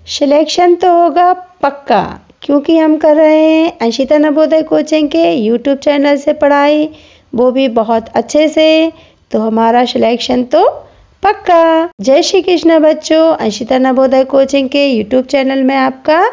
Selection तो होगा पक्का, क्योंकि हम कर रहे हैं अंशिता नवोदय कोचिंग के यूट्यूब चैनल से पढ़ाई, वो भी बहुत अच्छे से। तो हमारा सिलेक्शन तो पक्का। जय श्री कृष्ण बच्चों, अंशिता नवोदय कोचिंग के यूट्यूब चैनल में आपका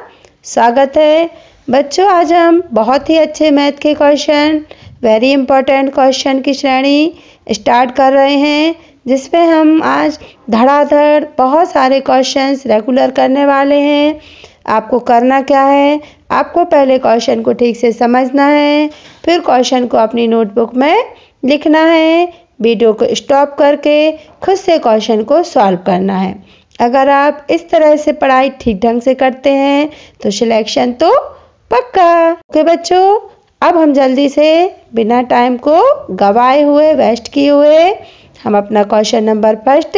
स्वागत है। बच्चों, आज हम बहुत ही अच्छे मैथ के क्वेश्चन, वेरी इंपॉर्टेंट क्वेश्चन की श्रेणी स्टार्ट कर रहे हैं, जिसमें हम आज धड़ाधड़ बहुत सारे क्वेश्चंस रेगुलर करने वाले हैं। आपको करना क्या है, आपको पहले क्वेश्चन को ठीक से समझना है, फिर क्वेश्चन को अपनी नोटबुक में लिखना है, वीडियो को स्टॉप करके खुद से क्वेश्चन को सॉल्व करना है। अगर आप इस तरह से पढ़ाई ठीक ढंग से करते हैं तो सिलेक्शन तो पक्का। ओके बच्चों, अब हम जल्दी से बिना टाइम को गवाए हुए, वेस्ट किए हुए, हम अपना क्वेश्चन नंबर फर्स्ट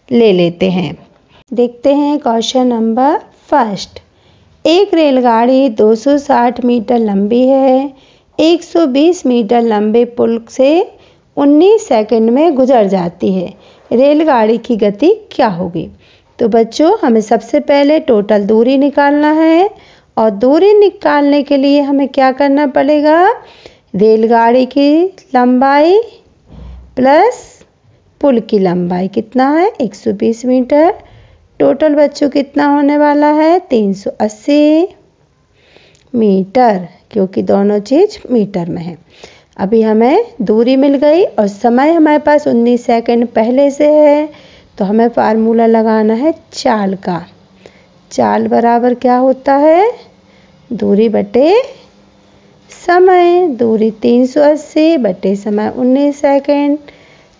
ले लेते हैं। देखते हैं क्वेश्चन नंबर फर्स्ट। एक रेलगाड़ी 260 मीटर लंबी है, 120 मीटर लंबे पुल से 19 सेकंड में गुजर जाती है। रेलगाड़ी की गति क्या होगी? तो बच्चों, हमें सबसे पहले टोटल दूरी निकालना है, और दूरी निकालने के लिए हमें क्या करना पड़ेगा? रेलगाड़ी की लंबाई प्लस पुल की लंबाई कितना है? 120 मीटर। टोटल बच्चों कितना होने वाला है? 380 मीटर, क्योंकि दोनों चीज़ मीटर में है। अभी हमें दूरी मिल गई और समय हमारे पास 19 सेकंड पहले से है, तो हमें फार्मूला लगाना है चाल का। चाल बराबर क्या होता है? दूरी बटे समय। दूरी 380 बटे समय 19 सेकंड।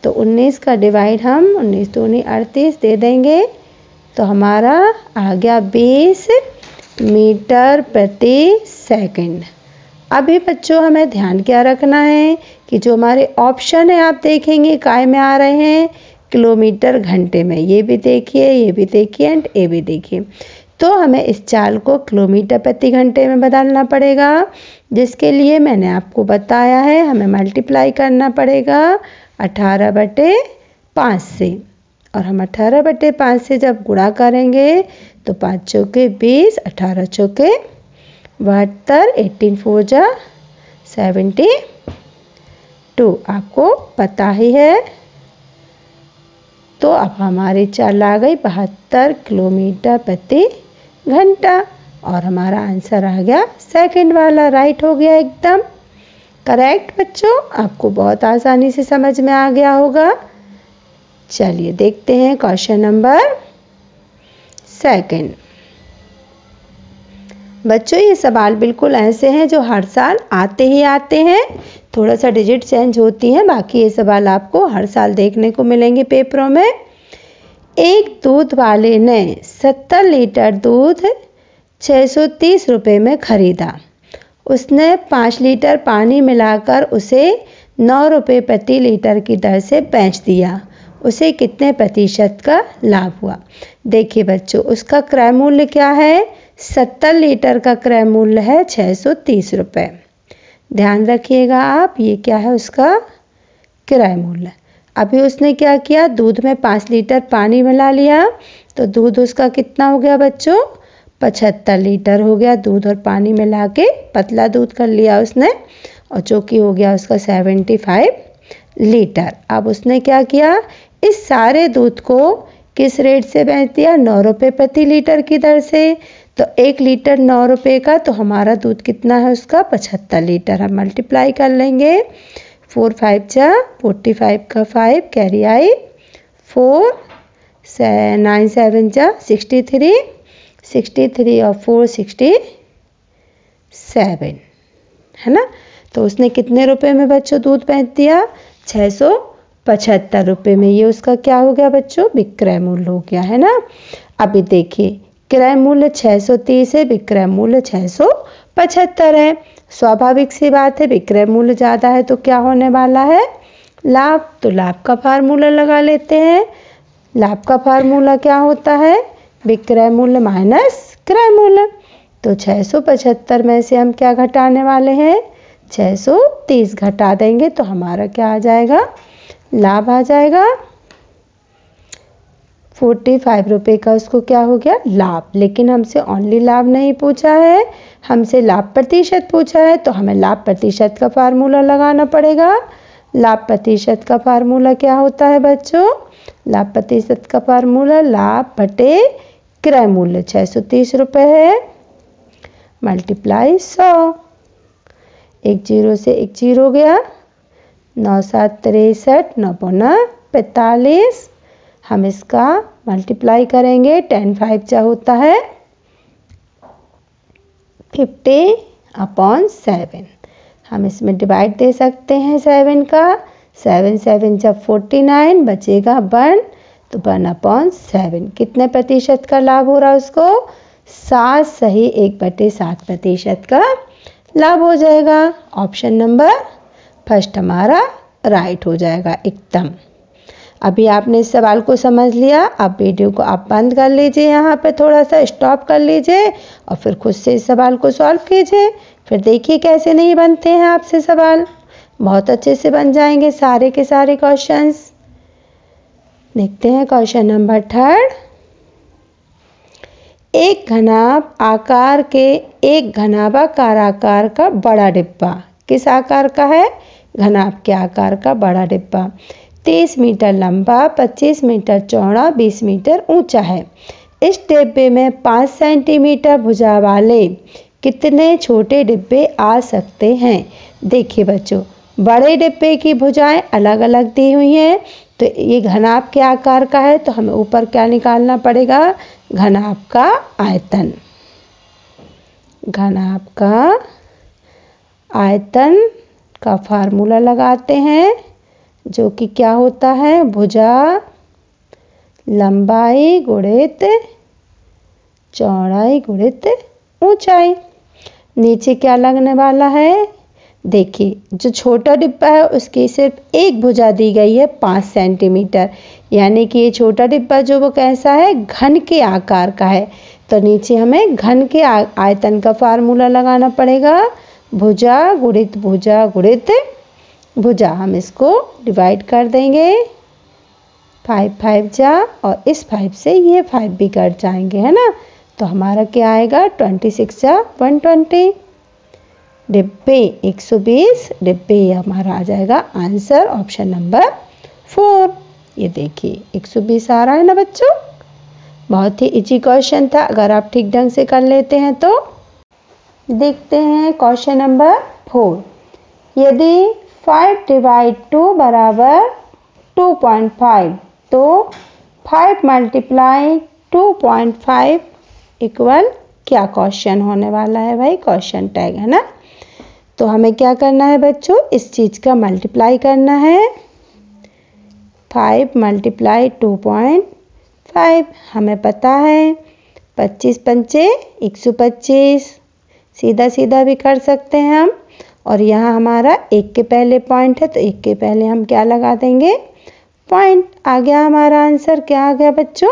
तो 19 का डिवाइड हम 19 दूनी 38 दे देंगे, तो हमारा आ गया 20 मीटर प्रति सेकंड। अभी बच्चों, हमें ध्यान क्या रखना है कि जो हमारे ऑप्शन है आप देखेंगे काय में आ रहे हैं? किलोमीटर घंटे में। ये भी देखिए, ये भी देखिए एंड ये भी देखिए। तो हमें इस चाल को किलोमीटर प्रति घंटे में बदलना पड़ेगा, जिसके लिए मैंने आपको बताया है हमें मल्टीप्लाई करना पड़ेगा 18/5 से। और हम 18/5 से जब गुणा करेंगे तो 5 चौके 20, 18 चौके 72, 18 4 जा 72, आपको पता ही है। तो अब हमारी चाल आ गई 72 किलोमीटर प्रति घंटा, और हमारा आंसर आ गया सेकंड वाला। राइट हो गया, एकदम करेक्ट बच्चों। आपको बहुत आसानी से समझ में आ गया होगा। चलिए देखते हैं क्वेश्चन नंबर सेकंड। बच्चों, ये सवाल बिल्कुल ऐसे हैं जो हर साल आते ही आते हैं, थोड़ा सा डिजिट चेंज होती हैं, बाकी ये सवाल आपको हर साल देखने को मिलेंगे पेपरों में। एक दूध वाले ने 70 लीटर दूध 630 रुपये में खरीदा। उसने 5 लीटर पानी मिलाकर उसे 9 रुपये प्रति लीटर की दर से बेच दिया। उसे कितने प्रतिशत का लाभ हुआ? देखिए बच्चों, उसका क्रय मूल्य क्या है? 70 लीटर का क्रय मूल्य है 630 रुपये। ध्यान रखिएगा आप, ये क्या है? उसका क्रय मूल्य। अभी उसने क्या किया? दूध में 5 लीटर पानी मिला लिया, तो दूध उसका कितना हो गया बच्चों? 75 लीटर हो गया। दूध और पानी मिला के पतला दूध कर लिया उसने, और जो कि हो गया उसका 75 लीटर। अब उसने क्या किया? इस सारे दूध को किस रेट से बेच दिया? 9 रुपये प्रति लीटर की दर से। तो 1 लीटर 9 रुपये का, तो हमारा दूध कितना है उसका? 75 लीटर। हम मल्टीप्लाई कर लेंगे, 4 5 जा 45 का 5 कैरी आई 4, 9 7 जा 63, 63 और 4 67, है ना? तो उसने कितने रुपए में बच्चों दूध बेच दिया? 675 रुपये में। ये उसका क्या हो गया बच्चों? विक्रय मूल्य हो गया, है ना? अभी देखिए, क्रय मूल्य 630 है, विक्रय मूल्य 675 है। स्वाभाविक सी बात है, विक्रय मूल्य ज़्यादा है तो क्या होने वाला है? लाभ। तो लाभ का फार्मूला लगा लेते हैं। लाभ का फार्मूला क्या होता है? विक्रय मूल्य माइनस क्रय मूल्य। तो 675 में से हम क्या घटाने वाले हैं? 630 घटा देंगे, तो हमारा क्या आ जाएगा? लाभ आ जाएगा 45 रुपये का उसको क्या हो गया, लाभ। लेकिन हमसे ओनली लाभ नहीं पूछा है, हमसे लाभ प्रतिशत पूछा है, तो हमें लाभ प्रतिशत का फार्मूला लगाना पड़ेगा। लाभ प्रतिशत का फार्मूला क्या होता है बच्चों, लाभ प्रतिशत का फार्मूला लाभ बटे क्रय मूल्य 630 रुपये है, मल्टीप्लाई 100। एक जीरो से एक जीरो गया, 9 7 63, 9 5 45। हम इसका मल्टीप्लाई करेंगे, 10 5 जा होता है 50/7। हम इसमें डिवाइड दे सकते हैं 7 का, 7 7 जब 49 बचेगा 1, तो 1/7 कितने प्रतिशत का लाभ हो रहा है उसको, 7 सही 1/7% का लाभ हो जाएगा। ऑप्शन नंबर फर्स्ट हमारा राइट हो जाएगा एकदम। अभी आपने इस सवाल को समझ लिया। अब वीडियो को आप बंद कर लीजिए, यहाँ पे थोड़ा सा स्टॉप कर लीजिए और फिर खुद से इस सवाल को सॉल्व कीजिए। फिर देखिए कैसे नहीं बनते हैं आपसे सवाल, बहुत अच्छे से बन जाएंगे सारे के सारे क्वेश्चंस। देखते हैं क्वेश्चन नंबर 3। एक घनाभ आकार के एक घनाभाकार आकार का बड़ा डिब्बा, किस आकार का है, घनाभ के आकार का बड़ा डिब्बा, 30 मीटर लंबा, 25 मीटर चौड़ा, 20 मीटर ऊंचा है। इस डिब्बे में 5 सेंटीमीटर भुजा वाले कितने छोटे डिब्बे आ सकते हैं। देखिए बच्चों, बड़े डिब्बे की भुजाएं अलग अलग दी हुई हैं, तो ये घनाभ के आकार का है, तो हमें ऊपर क्या निकालना पड़ेगा, घनाभ का आयतन। घनाभ का आयतन का फार्मूला लगाते हैं, जो कि क्या होता है, भुजा लंबाई गुणित चौड़ाई गुणित ऊंचाई। नीचे क्या लगने वाला है, देखिए जो छोटा डिब्बा है उसकी सिर्फ एक भुजा दी गई है 5 सेंटीमीटर, यानी कि ये छोटा डिब्बा जो वो कैसा है, घन के आकार का है। तो नीचे हमें घन के आयतन का फार्मूला लगाना पड़ेगा, भुजा गुणित भुजा गुणित भुजा। हम इसको डिवाइड कर देंगे, 5 5 जा, और इस 5 से ये 5 भी कट जाएंगे, है ना। तो हमारा क्या आएगा, 26 जा 120 डिब्बे, 120 डिब्बे हमारा आ जाएगा आंसर ऑप्शन नंबर 4। ये देखिए 120 आ रहा है ना बच्चों, बहुत ही इजी क्वेश्चन था अगर आप ठीक ढंग से कर लेते हैं तो। देखते हैं क्वेश्चन नंबर 4। यदि 5/2 बराबर 2.5, तो 5 × 2.5 इक्वल क्या क्वेश्चन होने वाला है भाई, क्वेश्चन टैग है ना। तो हमें क्या करना है बच्चों, इस चीज़ का मल्टीप्लाई करना है, 5 × 2.5। हमें पता है 25 पंचे 125, सीधा सीधा भी कर सकते हैं हम। और यहाँ हमारा एक के पहले पॉइंट है, तो एक के पहले हम क्या लगा देंगे, पॉइंट। आ गया हमारा आंसर, क्या आ गया बच्चों,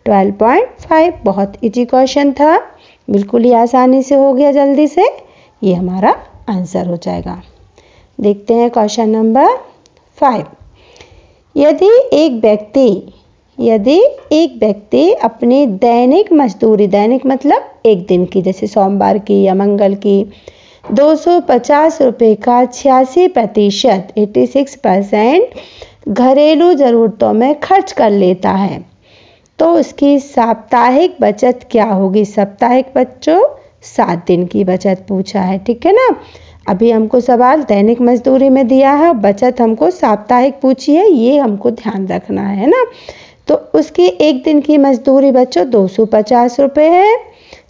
12.5। बहुत इजी क्वेश्चन था, बिल्कुल ही आसानी से हो गया, जल्दी से ये हमारा आंसर हो जाएगा। देखते हैं क्वेश्चन नंबर 5। यदि एक व्यक्ति अपनी दैनिक मजदूरी, दैनिक मतलब एक दिन की, जैसे सोमवार की या मंगल की, 250 रुपये का 86% 86% घरेलू ज़रूरतों में खर्च कर लेता है, तो उसकी साप्ताहिक बचत क्या होगी। साप्ताहिक बच्चों 7 दिन की बचत पूछा है, ठीक है ना। अभी हमको सवाल दैनिक मजदूरी में दिया है, बचत हमको साप्ताहिक पूछी है, ये हमको ध्यान रखना है ना। तो उसकी एक दिन की मजदूरी बच्चों 250 रुपये है,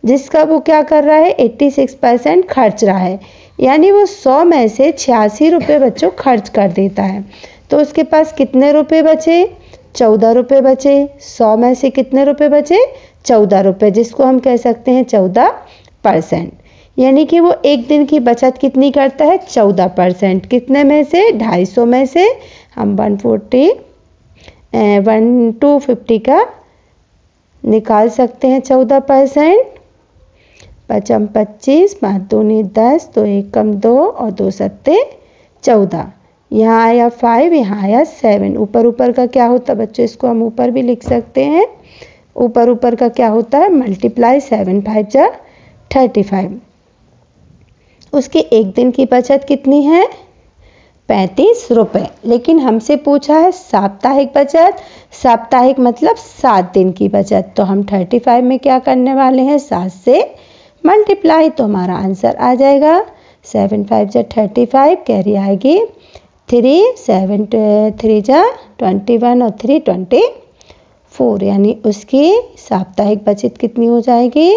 जिसका वो क्या कर रहा है, 86% खर्च रहा है, यानी वो 100 में से 86 रुपये बच्चों खर्च कर देता है। तो उसके पास कितने रुपये बचे, 14 रुपये बचे। 100 में से कितने रुपये बचे, 14 रुपये, जिसको हम कह सकते हैं 14%। यानी कि वो एक दिन की बचत कितनी करता है, 14%। कितने में से, 250 में से हम 250 का निकाल सकते हैं 14%। 5 25, 5 दूनी 10, 2 1 कम 2 और 2 सत्ते 14। यहाँ आया 5, यहाँ आया 7। ऊपर ऊपर का क्या होता है बच्चों, इसको हम ऊपर भी लिख सकते हैं। ऊपर ऊपर का क्या होता है, मल्टीप्लाई 7 5 जा 35। उसके एक दिन की बचत कितनी है, 35 रुपये। लेकिन हमसे पूछा है साप्ताहिक बचत, साप्ताहिक मतलब 7 दिन की बचत। तो हम 35 में क्या करने वाले हैं, 7 से मल्टीप्लाई। तो हमारा आंसर आ जाएगा 7 5 जा 35, कैरी आएगी 3, 7 3 जा 21 और 3 24, यानी उसकी साप्ताहिक बचत कितनी हो जाएगी,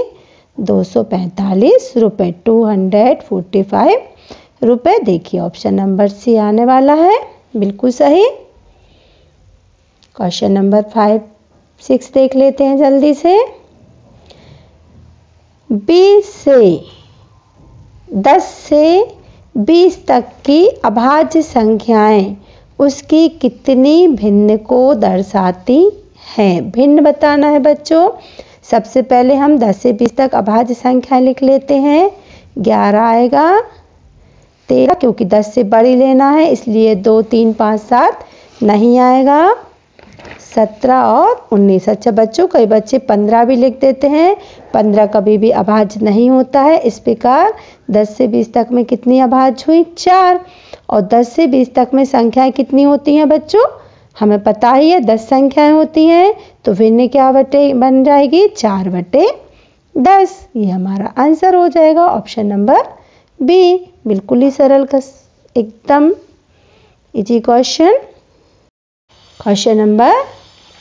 245 रुपये, 245 रुपये। देखिए ऑप्शन नंबर सी आने वाला है, बिल्कुल सही। क्वेश्चन नंबर 5 6 देख लेते हैं जल्दी से। 10 से 20 तक की अभाज्य संख्याएं उसकी कितनी भिन्न को दर्शाती हैं। भिन्न बताना है बच्चों। सबसे पहले हम 10 से 20 तक अभाज्य संख्याएं लिख लेते हैं। 11 आएगा, 13 क्योंकि 10 से बड़ी लेना है इसलिए 2 3 5 7 नहीं आएगा, 17 और 19। अच्छा बच्चों, कई बच्चे 15 भी लिख देते हैं, 15 कभी भी अभाज्य नहीं होता है। इस प्रकार 10 से 20 तक में कितनी अभाज्य हुई, 4। और 10 से 20 तक में संख्याएं कितनी होती हैं बच्चों, हमें पता ही है 10 संख्याएं होती हैं। तो भिन्न क्या बन जाएगी, 4/10। ये हमारा आंसर हो जाएगा ऑप्शन नंबर बी। बिल्कुल ही सरल एकदम इजी क्वेश्चन। क्वेश्चन नंबर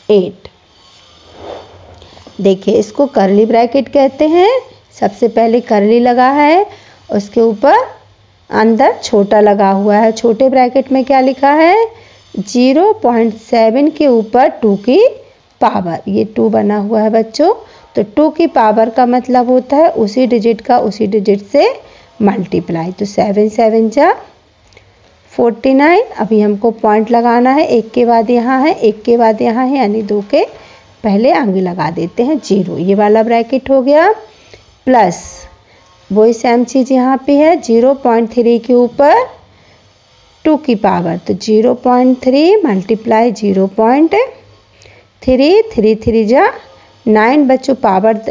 8 देखिए, इसको कर्ली ब्रैकेट कहते हैं। सबसे पहले कर्ली लगा है, उसके ऊपर अंदर छोटा लगा हुआ है। छोटे ब्रैकेट में क्या लिखा है, 0.7 के ऊपर 2 की पावर, ये 2 बना हुआ है बच्चों। तो 2 की पावर का मतलब होता है उसी डिजिट का उसी डिजिट से मल्टीप्लाई। तो 7 7 जा 49। अभी हमको पॉइंट लगाना है, एक के बाद यहाँ है, एक के बाद यहाँ है, यानी 2 के पहले आगे लगा देते हैं 0। ये वाला ब्रैकेट हो गया। प्लस वही सेम चीज़ यहाँ पे है, 0.3 के ऊपर 2 की पावर। तो 0.3 मल्टीप्लाई 0.3, 3 3 जा 9 बच्चों। पावर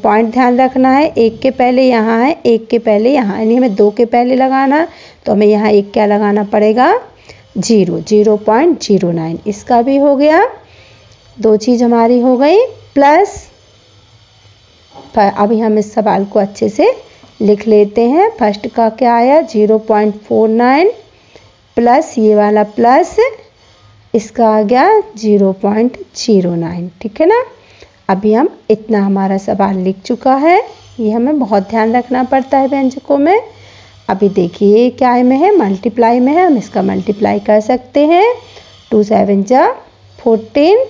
पॉइंट ध्यान रखना है, एक के पहले यहाँ है, एक के पहले यहाँ, यानी हमें 2 के पहले लगाना। तो हमें यहाँ एक क्या लगाना पड़ेगा, 0, 0.09। इसका भी हो गया, 2 चीज़ हमारी हो गई। प्लस अभी हम इस सवाल को अच्छे से लिख लेते हैं। फर्स्ट का क्या आया, 0.49 प्लस ये वाला प्लस, इसका आ गया 0.09। ठीक है ना। अभी हम इतना हमारा सवाल लिख चुका है। ये हमें बहुत ध्यान रखना पड़ता है व्यंजकों में। अभी देखिए क्या में है, मल्टीप्लाई में है, हम इसका मल्टीप्लाई कर सकते हैं। 2 7 जा 14,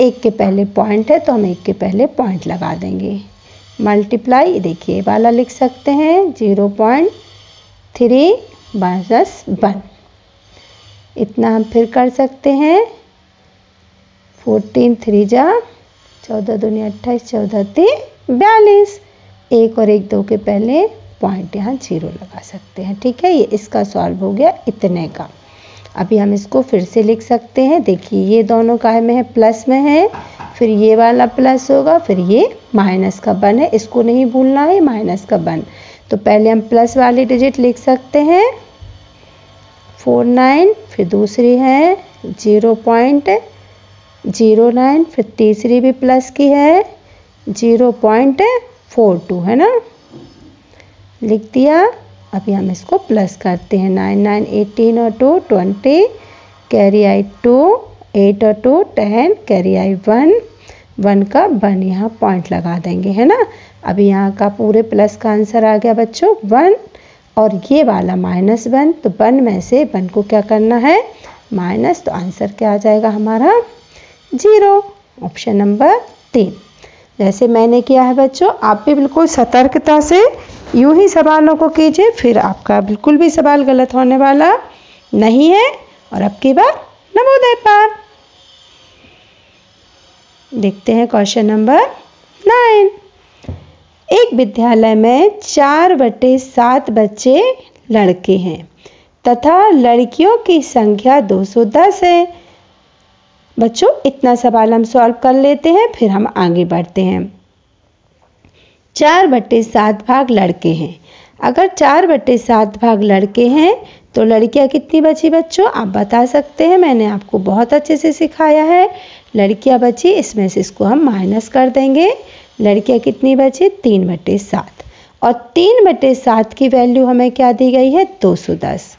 एक के पहले पॉइंट है तो हम एक के पहले पॉइंट लगा देंगे। मल्टीप्लाई देखिए वाला लिख सकते हैं, 0.3 - 1। इतना हम फिर कर सकते हैं। 14 3 जा 14 दूनी 28, 14 3 42। एक और एक 2 के पहले पॉइंट यहाँ 0 लगा सकते हैं। ठीक है, ये इसका सॉल्व हो गया इतने का। अभी हम इसको फिर से लिख सकते हैं। देखिए ये दोनों काय में है, प्लस में है, फिर ये वाला प्लस होगा, फिर ये माइनस का 1 है, इसको नहीं भूलना है, माइनस का 1। तो पहले हम प्लस वाली डिजिट लिख सकते हैं 49, फिर दूसरी है 0.09, फिर तीसरी भी प्लस की है 0.42, है ना, लिख दिया। अभी हम इसको प्लस करते हैं, 9 9 18 और 2 20, कैरी आई 2, 8 और 2 10, कैरी आई 1, 1 का 1 यहाँ पॉइंट लगा देंगे, है ना। अभी यहाँ का पूरे प्लस का आंसर आ गया बच्चों 1, और ये वाला -1। तो 1 में से 1 को क्या करना है, माइनस। तो आंसर क्या आ जाएगा हमारा 0, ऑप्शन नंबर 3। जैसे मैंने किया है बच्चों, आप भी बिल्कुल सतर्कता से यूं ही सवालों को कीजिए, फिर आपका बिल्कुल भी सवाल गलत होने वाला नहीं है। और अब की बार नवोदय पार देखते हैं। Question number 9। एक विद्यालय में 4/7 बच्चे लड़के हैं। तथा लड़कियों की संख्या 210 है। बच्चों इतना सवाल हम सॉल्व कर लेते हैं, फिर हम आगे बढ़ते हैं। 4/7 भाग लड़के हैं। अगर 4/7 भाग लड़के हैं तो लड़कियां कितनी बची बच्चों? आप बता सकते हैं, मैंने आपको बहुत अच्छे से सिखाया है। लड़कियां बची, इसमें से इसको हम माइनस कर देंगे। लड़कियां कितनी बची? 3/7। और 3/7 की वैल्यू हमें क्या दी गई है? 210।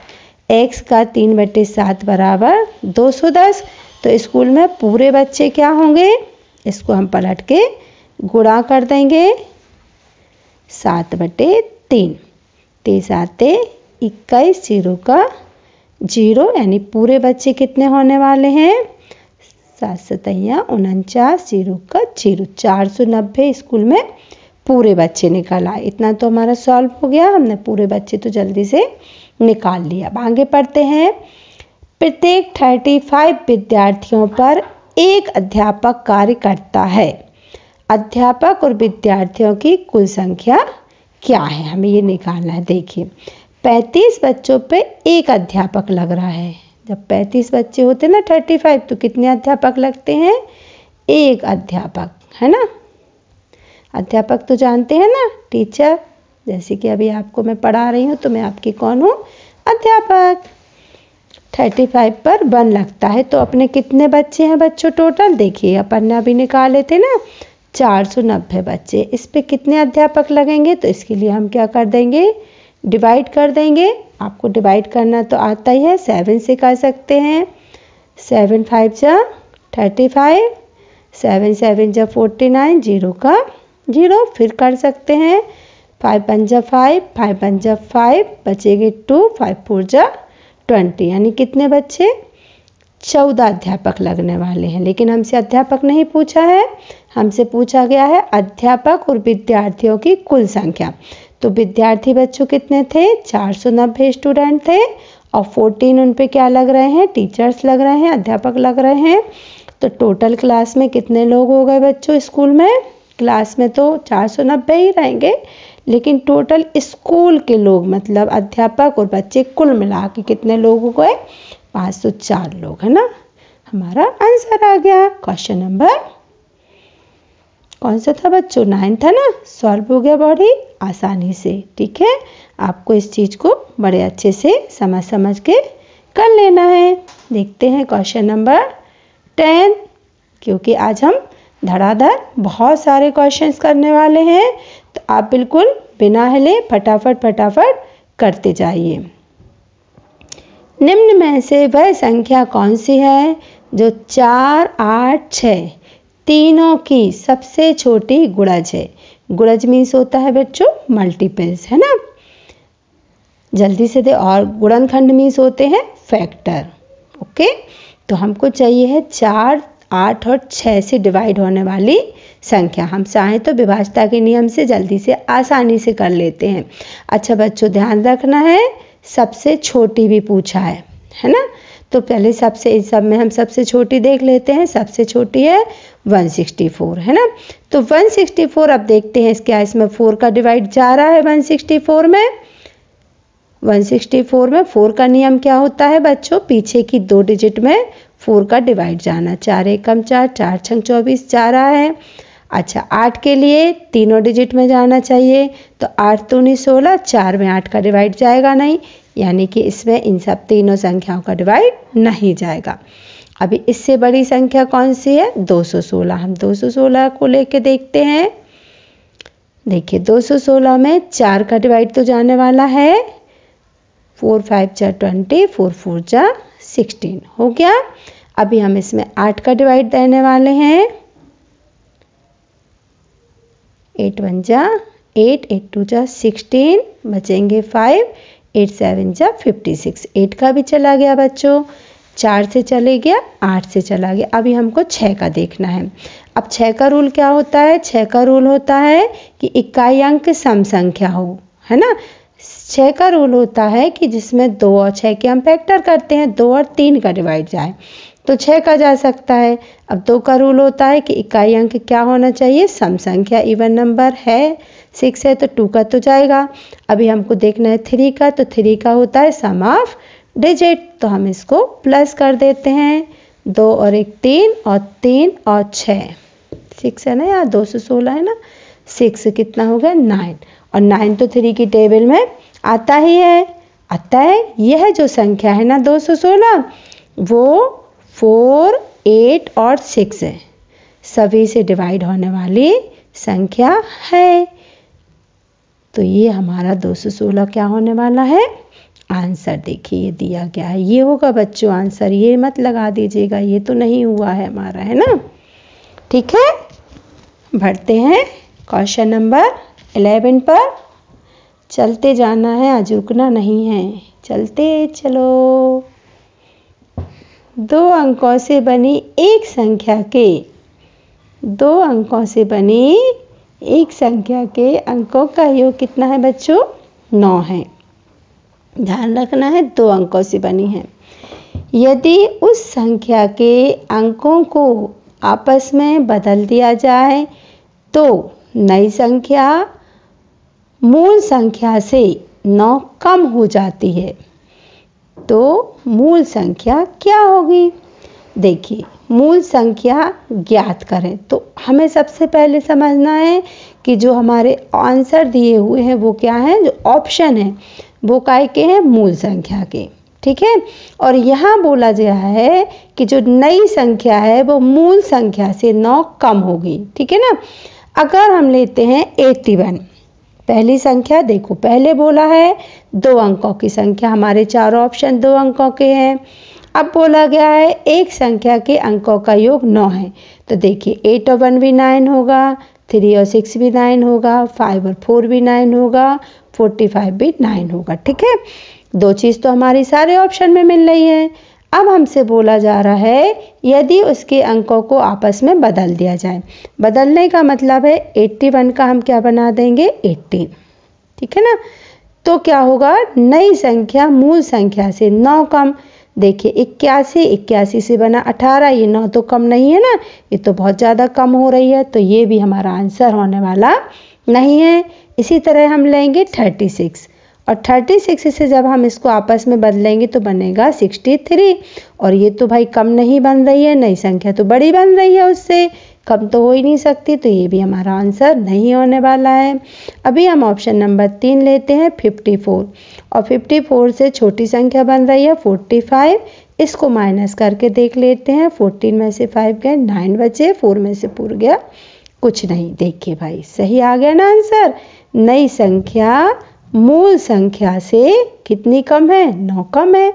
x का 3/7 बराबर 210। तो स्कूल में पूरे बच्चे क्या होंगे? इसको हम पलट के गुणा कर देंगे। 7/3। 3×7=21, 0 का 0, यानी पूरे बच्चे कितने होने वाले हैं? 7×7=49, 0 का 0। 490 स्कूल में पूरे बच्चे निकल आए। इतना तो हमारा सॉल्व हो गया, हमने पूरे बच्चे तो जल्दी से निकाल लिया। अब आगे पढ़ते हैं। प्रत्येक 35 विद्यार्थियों पर एक अध्यापक कार्य करता है। अध्यापक और विद्यार्थियों की कुल संख्या क्या है? हमें ये निकालना है। देखिए 35 बच्चों पे एक अध्यापक लग रहा है। जब 35 बच्चे होते हैं ना 35, तो कितने अध्यापक लगते हैं? एक अध्यापक, है ना। अध्यापक तो जानते हैं ना, टीचर। जैसे कि अभी आपको मैं पढ़ा रही हूँ तो मैं आपकी कौन हूँ? अध्यापक। 35 पर 1 लगता है, तो अपने कितने बच्चे हैं बच्चों टोटल? देखिए अपन अभी निकाले थे ना 490 बच्चे। इस पे कितने अध्यापक लगेंगे? तो इसके लिए हम क्या कर देंगे? डिवाइड कर देंगे। आपको डिवाइड करना तो आता ही है, 7 से कर सकते हैं। 7×5=35, 7×7=49, 0 का 0। फिर कर सकते हैं 5×5, 5×5 बचेंगे 2, 5×4=20, यानी कितने बच्चे? 14 अध्यापक लगने वाले हैं। लेकिन हमसे अध्यापक नहीं पूछा है, हमसे पूछा गया है अध्यापक और विद्यार्थियों की कुल संख्या। तो विद्यार्थी बच्चों कितने थे? 490 स्टूडेंट थे, और 14 उन पे क्या लग रहे हैं? टीचर्स लग रहे हैं, अध्यापक लग रहे हैं। तो टोटल क्लास में कितने लोग हो गए बच्चों स्कूल में? क्लास में तो 490 ही रहेंगे, लेकिन टोटल स्कूल के लोग मतलब अध्यापक और बच्चे कुल मिला के कितने लोग हो गए? 504 लोग, है ना। हमारा आंसर आ गया। क्वेश्चन नंबर कौन सा था बच्चों? 9 था ना। सॉल्व हो गया बड़ी आसानी से। ठीक है, आपको इस चीज को बड़े अच्छे से समझ के कर लेना है। देखते हैं क्वेश्चन नंबर 10, क्योंकि आज हम धड़ाधड़ बहुत सारे क्वेश्चंस करने वाले हैं, तो आप बिल्कुल बिना हिले फटाफट करते जाइए। निम्न में से वह संख्या कौन सी है जो 4, 8, 6 तीनों की सबसे छोटी गुणज है? गुणज मीन्स होता है बच्चों मल्टीपल्स, है ना। जल्दी से दे। और गुणनखंड मीन्स होते हैं फैक्टर। ओके, तो हमको चाहिए है 4, 8 और 6 से डिवाइड होने वाली संख्या। हम चाहें तो विभाज्यता के नियम से जल्दी से आसानी से कर लेते हैं। अच्छा बच्चों ध्यान रखना है, सबसे छोटी भी पूछा है ना। तो पहले सबसे इस सब में हम सबसे छोटी देख लेते हैं। सबसे छोटी है 164, है ना। तो 164 अब देखते हैं क्या इसमें 4 का डिवाइड जा रहा है 164 में। 164 में 4 का नियम क्या होता है बच्चों? पीछे की 2 डिजिट में 4 का डिवाइड जाना। 4 एकम 4, 4 छंग 24 जा रहा है। अच्छा 8 के लिए तीनों डिजिट में जाना चाहिए, तो 8 दूनी 16, 4 में 8 का डिवाइड जाएगा नहीं, यानी कि इसमें इन सब तीनों संख्याओं का डिवाइड नहीं जाएगा। अभी इससे बड़ी संख्या कौन सी है? 216। हम 216 को लेके देखते हैं। देखिए 216 में 4 का डिवाइड तो जाने वाला है। 4 5 जा 20, 4 4 जा 16 हो गया। अभी हम इसमें 8 का डिवाइड देने वाले हैं। 8 1 जा 8, 8 2 जा 16, बचेंगे 5, 8 7 जा 56। 8 का भी चला गया बच्चों, 4 से चले गया, 8 से चला गया। अभी हमको 6 का देखना है। अब 6 का रूल क्या होता है? 6 का रूल होता है कि इकाई अंक सम संख्या हो, है ना। 6 का रूल होता है कि जिसमें 2 और 6 के हम फैक्टर करते हैं, 2 और 3 का डिवाइड जाए तो 6 का जा सकता है। अब 2 का रूल होता है कि इकाई अंक क्या होना चाहिए? सम संख्या। इवन नंबर है 6 है तो 2 का तो जाएगा। अभी हमको देखना है 3 का, तो 3 का होता है सम ऑफ डिजिट, तो हम इसको प्लस कर देते हैं। 2 और 1 3 और 3 और 6 6 है ना यार, 216 है ना। 6 कितना हो गया 9, और 9 तो 3 की टेबल में आता ही है। अतः यह जो संख्या है ना 216, वो 4, 8 और 6 है, सभी से डिवाइड होने वाली संख्या है। तो ये हमारा 216 क्या होने वाला है, आंसर। देखिए ये दिया गया है, ये होगा बच्चों आंसर। ये मत लगा दीजिएगा, ये तो नहीं हुआ है हमारा, है ना। ठीक है, बढ़ते हैं क्वेश्चन नंबर 11 पर। चलते जाना है, आज रुकना नहीं है, चलते चलो। 2 अंकों से बनी एक संख्या के 2 अंकों से बनी एक संख्या के अंकों का योग कितना है बच्चों, 9 है। ध्यान रखना है 2 अंकों से बनी है। यदि उस संख्या के अंकों को आपस में बदल दिया जाए तो नई संख्या मूल संख्या से 9 कम हो जाती है। तो मूल संख्या क्या होगी। देखिए मूल संख्या ज्ञात करें तो हमें सबसे पहले समझना है कि जो हमारे आंसर दिए हुए हैं वो क्या है, जो ऑप्शन है वो काय के हैं, मूल संख्या के। ठीक है, और यहाँ बोला गया है कि जो नई संख्या है वो मूल संख्या से 9 कम होगी। ठीक है ना। अगर हम लेते हैं 81, पहली संख्या देखो, पहले बोला है 2 अंकों की संख्या, हमारे चारों ऑप्शन 2 अंकों के हैं। अब बोला गया है एक संख्या के अंकों का योग 9 है। तो देखिए 8 और 1 भी 9 होगा, 3 और 6 भी 9 होगा, 5 और 4 भी 9 होगा, 45 भी 9 होगा। ठीक है, 2 चीज़ तो हमारी सारे ऑप्शन में मिल रही है। अब हमसे बोला जा रहा है यदि उसके अंकों को आपस में बदल दिया जाए। बदलने का मतलब है 81 का हम क्या बना देंगे, 80। ठीक है ना। तो क्या होगा, नई संख्या मूल संख्या से 9 कम। देखिए 81 से बना 18, ये 9 तो कम नहीं है ना, ये तो बहुत ज़्यादा कम हो रही है। तो ये भी हमारा आंसर होने वाला नहीं है। इसी तरह हम लेंगे 36, और 36 से जब हम इसको आपस में बदलेंगे तो बनेगा 63, और ये तो भाई कम नहीं बन रही है, नई संख्या तो बड़ी बन रही है, उससे कम तो हो ही नहीं सकती। तो ये भी हमारा आंसर नहीं होने वाला है। अभी हम ऑप्शन नंबर 3 लेते हैं 54, और 54 से छोटी संख्या बन रही है 45। इसको माइनस करके देख लेते हैं, 14 में से 5 गए 9 बचे, 4 में से 4 गया कुछ नहीं। देखिए भाई सही आ गया ना आंसर। नई संख्या मूल संख्या से कितनी कम है, 9 कम है,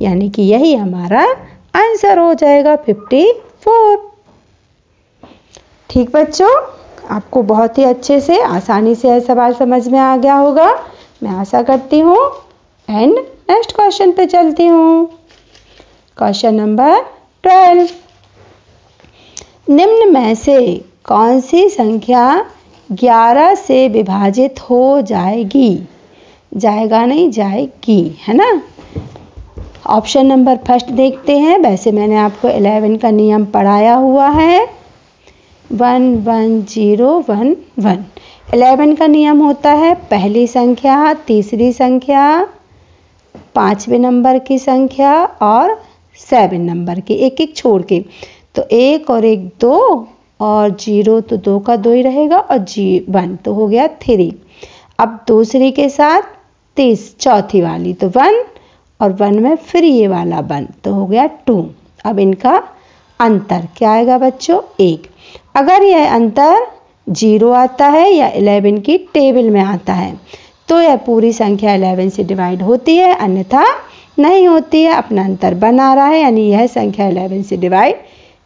यानी कि यही हमारा आंसर हो जाएगा 54। ठीक बच्चों, आपको बहुत ही अच्छे से आसानी से यह सवाल समझ में आ गया होगा, मैं आशा करती हूँ। एंड नेक्स्ट क्वेश्चन पे चलती हूँ। क्वेश्चन नंबर 12, निम्न में से कौन सी संख्या 11 से विभाजित हो जाएगी, जाएगा नहीं जाएगी, है ना। ऑप्शन नंबर फर्स्ट देखते हैं। वैसे मैंने आपको 11 का नियम पढ़ाया हुआ है, 1 1 0 1 1। 11 का नियम होता है पहली संख्या, तीसरी संख्या, 5वें नंबर की संख्या और 7 नंबर की, एक एक छोड़ के। तो 1 और 1 2, और 0 तो 2 का 2 ही रहेगा, और 1 तो हो गया 3। अब दूसरी के साथ चौथी वाली तो 1, और 1 में फिर ये वाला 1 तो हो गया 2। अब इनका अंतर क्या आएगा बच्चों, 1। अगर यह अंतर 0 आता है या 11 की टेबल में आता है तो यह पूरी संख्या 11 से डिवाइड होती है, अन्यथा नहीं होती है। अपना अंतर बना रहा है, यानी यह संख्या 11 से डिवाइड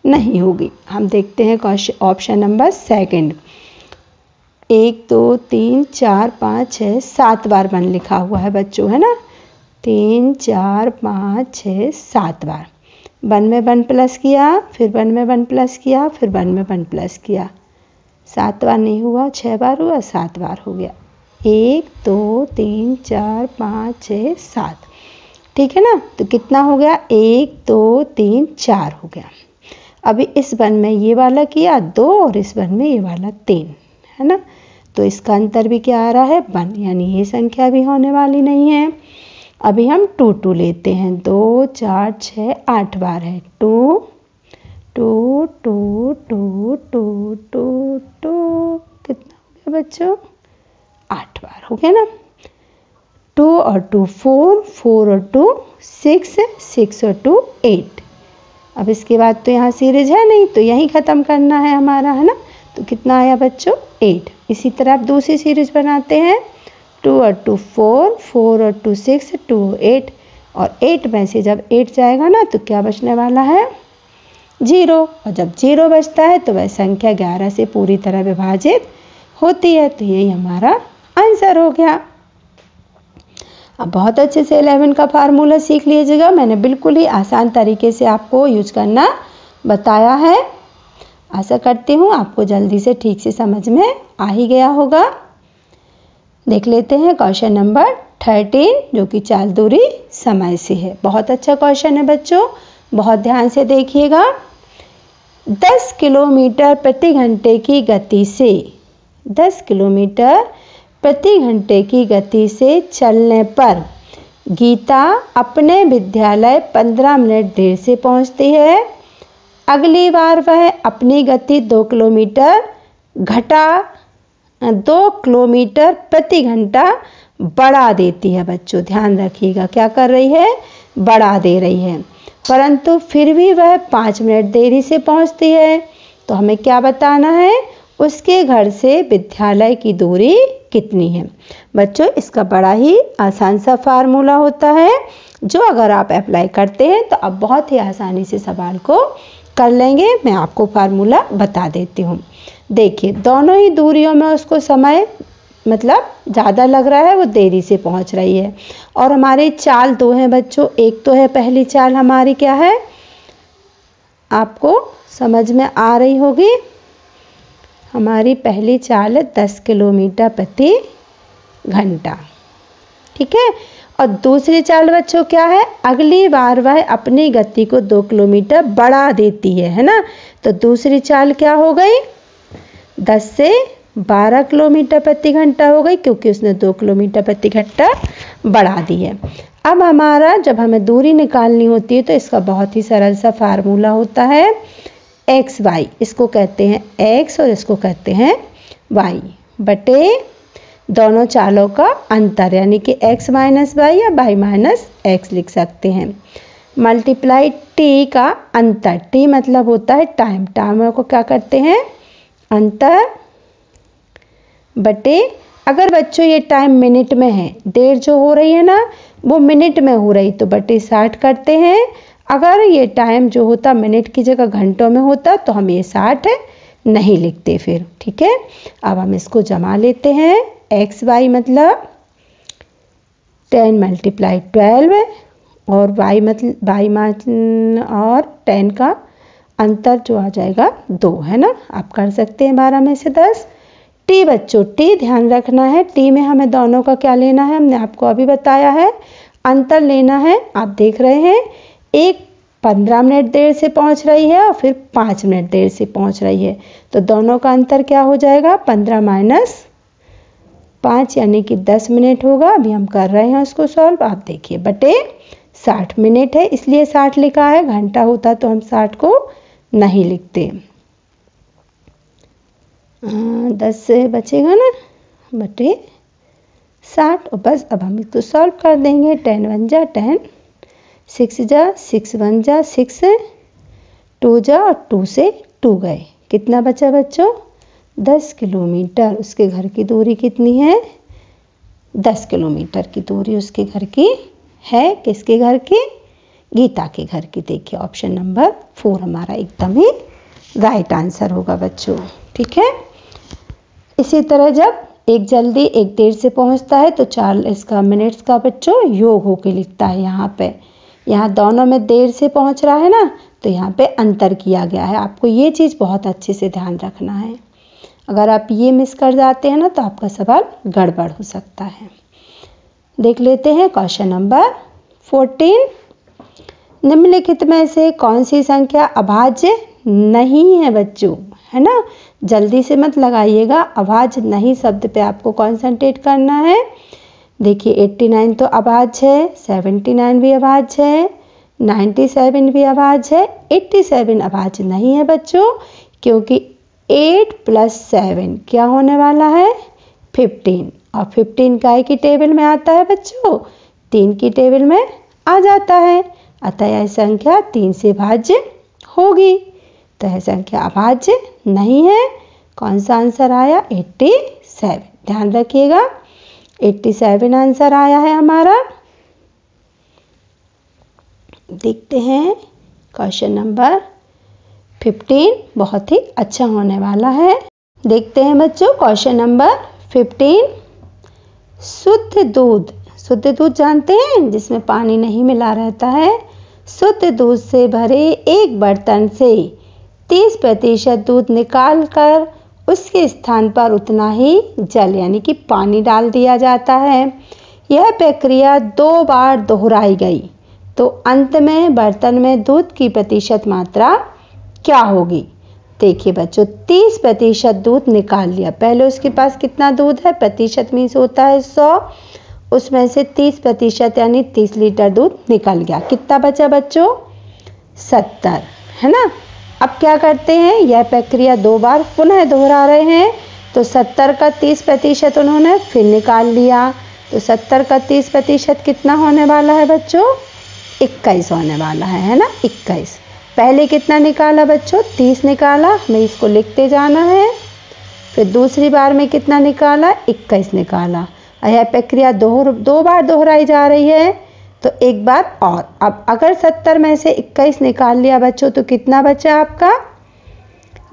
नहीं होगी। हम देखते हैं ऑप्शन नंबर सेकंड। 1 2 3 4 5 6 7 बार 1 लिखा हुआ है बच्चों, है ना। 3 4 5 6 7 बार 1 में 1 प्लस किया, फिर 1 में 1 प्लस किया, फिर 1 में 1 प्लस किया। 7 बार नहीं हुआ, 6 बार हुआ, 7 बार हो गया। 1 2 3 4 5 6 7, ठीक है ना। तो कितना हो गया, 1 2 3 4 हो गया। अभी इस 1 में ये वाला किया 2, और इस 1 में ये वाला 3, है ना। तो इसका अंतर भी क्या आ रहा है, 1, यानी ये संख्या भी होने वाली नहीं है। अभी हम 2 2 लेते हैं, 2 4 6 8 बार है, 2 2 2 2 2 2 2, कितना हो गया बच्चों? 8 बार हो गया ना। 2 और 2 4, 4 और 2 6, 6 और 2 8। अब इसके बाद तो यहाँ सीरीज है नहीं, तो यहीं ख़त्म करना है हमारा, है ना। तो कितना आया बच्चों? 8। इसी तरह आप दूसरी सीरीज बनाते हैं, 2 और 2 4, 4 और 2 6, 2 8, और 8 में से जब 8 जाएगा ना तो क्या बचने वाला है? 0। और जब 0 बचता है तो वह संख्या 11 से पूरी तरह विभाजित होती है। तो यही हमारा आंसर हो गया। अब बहुत अच्छे से 11 का फार्मूला सीख लीजिएगा। मैंने बिल्कुल ही आसान तरीके से आपको यूज करना बताया है। आशा करती हूँ आपको जल्दी से ठीक से समझ में आ ही गया होगा। देख लेते हैं क्वेश्चन नंबर 13, जो कि चाल दूरी समय से है। बहुत अच्छा क्वेश्चन है बच्चों, बहुत ध्यान से देखिएगा। 10 किलोमीटर प्रति घंटे की गति से 10 किलोमीटर प्रति घंटे की गति से चलने पर गीता अपने विद्यालय 15 मिनट देर से पहुंचती है। अगली बार वह अपनी गति 2 किलोमीटर घटा 2 किलोमीटर प्रति घंटा बढ़ा देती है। बच्चों ध्यान रखिएगा, क्या कर रही है? बढ़ा दे रही है, परंतु फिर भी वह 5 मिनट देरी से पहुंचती है। तो हमें क्या बताना है? उसके घर से विद्यालय की दूरी कितनी है। बच्चों इसका बड़ा ही आसान सा फार्मूला होता है, जो अगर आप अप्लाई करते हैं तो आप बहुत ही आसानी से सवाल को कर लेंगे। मैं आपको फार्मूला बता देती हूँ। देखिए दोनों ही दूरियों में उसको समय मतलब ज़्यादा लग रहा है, वो देरी से पहुँच रही है। और हमारी चाल 2 हैं बच्चों। एक तो है पहली चाल हमारी क्या है, आपको समझ में आ रही होगी। हमारी पहली चाल है 10 किलोमीटर प्रति घंटा, ठीक है। और दूसरी चाल बच्चों क्या है? अगली बार वह अपनी गति को 2 किलोमीटर बढ़ा देती है ना। तो दूसरी चाल क्या हो गई? 10 से 12 किलोमीटर प्रति घंटा हो गई, क्योंकि उसने 2 किलोमीटर प्रति घंटा बढ़ा दी है। अब हमारा जब हमें दूरी निकालनी होती है तो इसका बहुत ही सरल सा फार्मूला होता है एक्स वाई। इसको कहते हैं एक्स और इसको कहते हैं वाई बटे दोनों चालों का अंतर, यानी कि x माइनस वाई या y माइनस एक्स लिख सकते हैं। मल्टीप्लाई t का अंतर, t मतलब होता है टाइम, टाइम को क्या करते हैं? अंतर बटे, अगर बच्चों ये टाइम मिनट में है, देर जो हो रही है ना वो मिनट में हो रही, तो बटे 60 करते हैं। अगर ये टाइम जो होता मिनट की जगह घंटों में होता तो हम ये 60 नहीं लिखते फिर, ठीक है। अब हम इसको जमा लेते हैं। एक्स वाई मतलब 10 मल्टीप्लाई 12 और वाई मतलब वाई और 10 का अंतर जो आ जाएगा 2, है ना। आप कर सकते हैं 12 में से 10। टी बच्चों, टी ध्यान रखना है, टी में हमें दोनों का क्या लेना है, हमने आपको अभी बताया है, अंतर लेना है। आप देख रहे हैं एक 15 मिनट देर से पहुंच रही है और फिर 5 मिनट देर से पहुंच रही है, तो दोनों का अंतर क्या हो जाएगा? 15 माइनस 5 यानी कि 10 मिनट होगा। अभी हम कर रहे हैं उसको सॉल्व, आप देखिए बटे 60 मिनट है इसलिए 60 लिखा है, घंटा होता तो हम 60 को नहीं लिखते। 10 से बचेगा ना बटे 60, और बस अब हम इसको सॉल्व कर देंगे। 10 1 जा 10, 6 जा 6 1 जा 6, 2 जा और 2 से 2 गए, कितना बचा बच्चों? 10 किलोमीटर। उसके घर की दूरी कितनी है? 10 किलोमीटर की दूरी उसके घर की है। किसके घर की? गीता के घर की। देखिए ऑप्शन नंबर 4 हमारा एकदम ही राइट आंसर होगा बच्चों, ठीक है। इसी तरह जब एक जल्दी एक देर से पहुंचता है तो 4 इसका मिनट्स का बच्चों योग होके लिखता है। यहाँ पे यहाँ दोनों में देर से पहुंच रहा है ना, तो यहाँ पे अंतर किया गया है। आपको ये चीज़ बहुत अच्छे से ध्यान रखना है। अगर आप ये मिस कर जाते हैं ना तो आपका सवाल गड़बड़ हो सकता है। देख लेते हैं क्वेश्चन नंबर 14। निम्नलिखित में से कौन सी संख्या अभाज्य नहीं है बच्चों, है ना। जल्दी से मत लगाइएगा, अभाज्य नहीं शब्द पे आपको कॉन्सेंट्रेट करना है। देखिए 89 तो अभाज्य है, 79 भी अभाज्य है, 97 भी अभाज्य है, 87 अभाज्य नहीं है बच्चों, क्योंकि 8 + 7 क्या होने वाला है 15, और 15 काय की टेबल में आता है बच्चों 3 की टेबल में आ जाता है, अतः यह संख्या 3 से भाज्य होगी, तो यह संख्या अभाज्य नहीं है। कौन सा आंसर आया 87, ध्यान रखिएगा 87 आंसर आया है हमारा। देखते हैं क्वेश्चन नंबर 15, बहुत ही अच्छा होने वाला है। देखते हैं बच्चों क्वेश्चन नंबर 15, शुद्ध दूध जानते हैं जिसमें पानी नहीं मिला रहता है। शुद्ध दूध से भरे एक बर्तन से 30% दूध निकालकर उसके स्थान पर उतना ही जल यानी कि पानी डाल दिया जाता है। यह प्रक्रिया 2 बार दोहराई गई तो अंत में बर्तन में दूध की प्रतिशत मात्रा क्या होगी। देखिए बच्चों 30% दूध निकाल लिया, पहले उसके पास कितना दूध है, प्रतिशत मीन्स होता है 100, उसमें से 30% यानी 30 लीटर दूध निकल गया। कितना बचा बच्चों 70, है ना। अब क्या करते हैं, यह प्रक्रिया 2 बार पुनः दोहरा रहे हैं, तो 70 का 30% उन्होंने फिर निकाल लिया, तो 70 का 30% कितना होने वाला है बच्चों 21 होने वाला है ना 21। पहले कितना निकाला बच्चों 30 निकाला, हमें इसको लिखते जाना है। फिर दूसरी बार में कितना निकाला 21 निकाला। यह प्रक्रिया 2 बार दोहराई जा रही है, तो एक बार और। अब अगर 70 में से 21 निकाल लिया बच्चों तो कितना बचा आपका,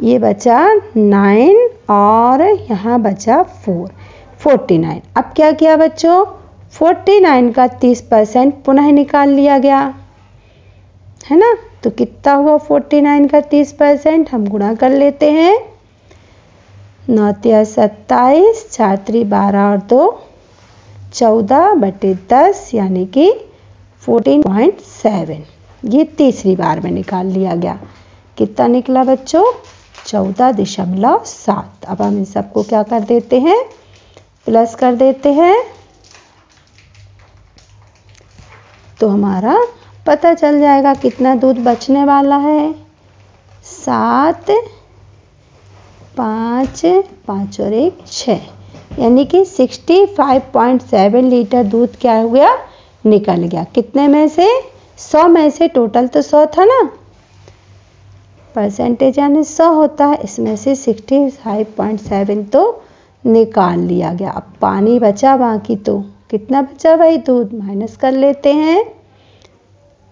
ये बचा 9 और यहाँ बचा 4, 49। अब क्या किया बच्चों 49 का 30% पुनः निकाल लिया गया, है ना। तो कितना हुआ 49 का 30%, हम गुणा कर लेते हैं। 9 × 27, 4 × 12 और 2 14/10 यानी कि 14.7। ये तीसरी बार में निकाल लिया गया। कितना निकला बच्चों 14.7। अब हम इन सबको क्या कर देते हैं प्लस कर देते हैं, तो हमारा पता चल जाएगा कितना दूध बचने वाला है। 7, 5, 5 और 1 6 यानी कि 65.7 लीटर दूध क्या हो गया निकल गया। कितने में से 100 में से, टोटल तो 100 था ना, परसेंटेज यानी 100 होता है, इसमें से 65.7 तो निकाल लिया गया। अब पानी बचा बाकी, तो कितना बचा भाई दूध, माइनस कर लेते हैं।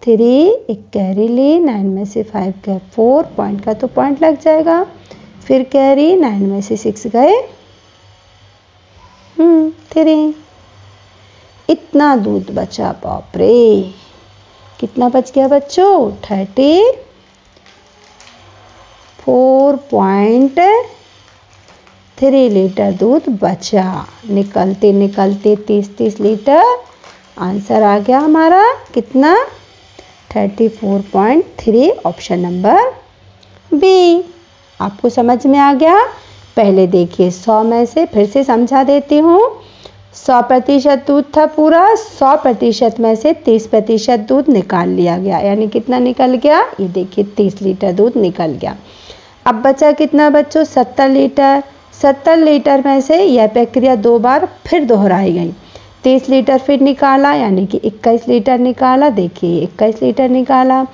3 एक कैरी ली, 9 में से 5 गए, 4 पॉइंट का तो पॉइंट लग जाएगा, फिर कैरी 9 में से 6 गए 3। इतना दूध बचा, बाप रे। कितना बच गया बच्चों 34.3 लीटर दूध बचा। निकलते निकलते 30 लीटर आंसर आ गया हमारा कितना 34.3, ऑप्शन नंबर बी। आपको समझ में आ गया। पहले देखिए 100 में से फिर से समझा देती हूँ। 100% दूध था पूरा, 100% में से 30% दूध निकाल लिया गया, यानी कितना निकल गया, ये देखिए 30 लीटर दूध निकल गया। अब बचा कितना बच्चों 70 लीटर। 70 लीटर में से यह प्रक्रिया 2 बार फिर दोहराई गई। 30 लीटर फिर निकाला, यानी कि 21 लीटर निकाला। देखिए 21 लीटर निकाला।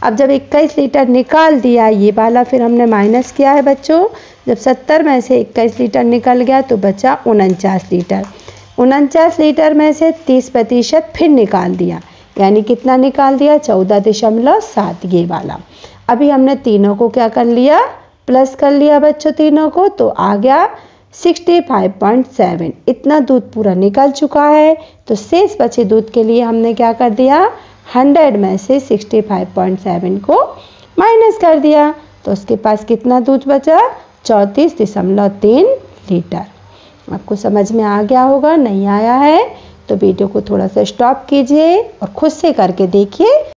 अब जब 21 लीटर निकाल दिया, ये वाला फिर हमने माइनस किया है बच्चों। जब 70 में से 21 लीटर निकल गया तो बचा 49 लीटर। 49 लीटर में से 30% फिर निकाल दिया, यानी कितना निकाल दिया 14.7, ये वाला। अभी हमने तीनों को क्या कर लिया प्लस कर लिया बच्चों तीनों को, तो आ गया 65.7। इतना दूध पूरा निकल चुका है, तो शेष बचे दूध के लिए हमने क्या कर दिया 100 में से 65.7 को माइनस कर दिया, तो उसके पास कितना दूध बचा 34.3 लीटर। आपको समझ में आ गया होगा, नहीं आया है तो वीडियो को थोड़ा सा स्टॉप कीजिए और खुद से करके देखिए,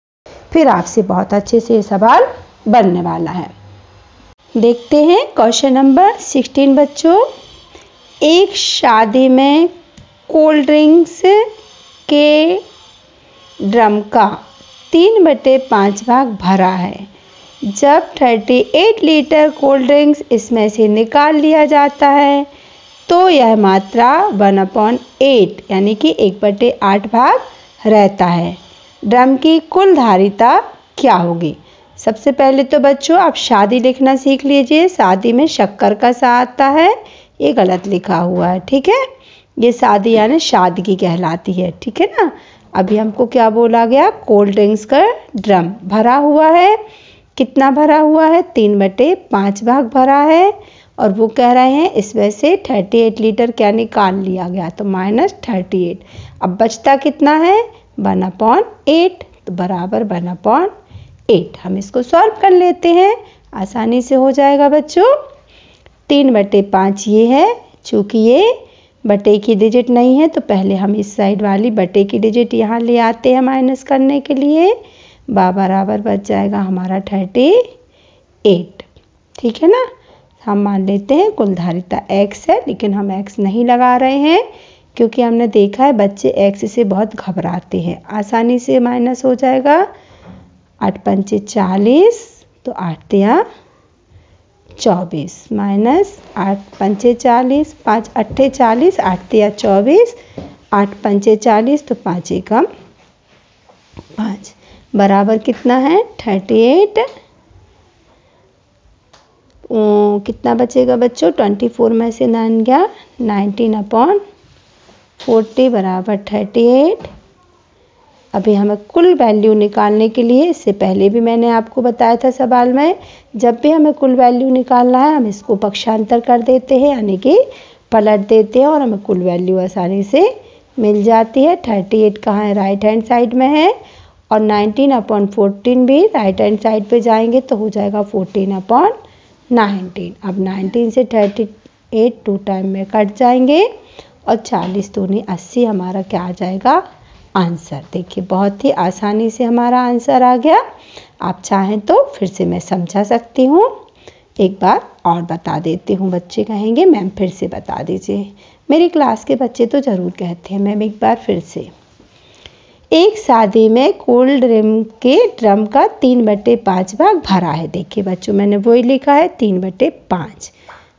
फिर आपसे बहुत अच्छे से ये सवाल बनने वाला है। देखते हैं क्वेश्चन नंबर 16 बच्चों। एक शादी में कोल्ड ड्रिंक्स के ड्रम का 3/5 भाग भरा है। जब 38 लीटर कोल्ड ड्रिंक्स इसमें से निकाल लिया जाता है तो यह मात्रा 1/8 यानी कि 1/8 भाग रहता है। ड्रम की कुल धारिता क्या होगी? सबसे पहले तो बच्चों आप शादी लिखना सीख लीजिए। शादी में शक्कर का सा आता है, ये गलत लिखा हुआ है, ठीक है। ये शादी यानी शादगी कहलाती है, ठीक है ना। अभी हमको क्या बोला गया? कोल्ड ड्रिंक्स का ड्रम भरा हुआ है। कितना भरा हुआ है? 3/5 भाग भरा है। और वो कह रहे हैं इसमें से 38 लीटर क्या निकाल लिया गया, तो -38। अब बचता कितना है? 1/8, तो बराबर 1/8। हम इसको सॉल्व कर लेते हैं, आसानी से हो जाएगा बच्चों। 3/5 ये है, चूँकि ये बटे की डिजिट नहीं है तो पहले हम इस साइड वाली बटे की डिजिट यहाँ ले आते हैं माइनस करने के लिए। बराबर बच जाएगा हमारा 38, ठीक है ना। हम मान लेते हैं कुल धारिता x है, लेकिन हम x नहीं लगा रहे हैं क्योंकि हमने देखा है बच्चे x से बहुत घबराते हैं। आसानी से माइनस हो जाएगा। 8×5 = 40, तो 8×3 = 24 माइनस 8×5 = 40, 5×8 = 40, 8×3 = 24, 8×5 = 40, तो 5 × 5 बराबर कितना है? 38। कितना बचेगा बच्चों? 24 में से 9 गया, 19/40 बराबर 38। अभी हमें कुल वैल्यू निकालने के लिए, इससे पहले भी मैंने आपको बताया था सवाल में, जब भी हमें कुल वैल्यू निकालना है हम इसको पक्षांतर कर देते हैं, यानी कि पलट देते हैं और हमें कुल वैल्यू आसानी से मिल जाती है। 38 कहाँ है? राइट हैंड साइड में है। और 19/14 भी राइट हैंड साइड पे जाएंगे तो हो जाएगा 14/19। अब 19 से 38 2 टाइम में कट जाएंगे और 40 दूनी 80 हमारा क्या आ जाएगा? आंसर। देखिए बहुत ही आसानी से हमारा आंसर आ गया। आप चाहें तो फिर से मैं समझा सकती हूँ, एक बार और बता देती हूँ। बच्चे कहेंगे मैम फिर से बता दीजिए। मेरी क्लास के बच्चे तो ज़रूर कहते हैं मैम एक बार फिर से। एक शादी में कोल्ड ड्रिंक के ड्रम का 3/5 भाग भरा है। देखिए बच्चों मैंने वही लिखा है 3/5,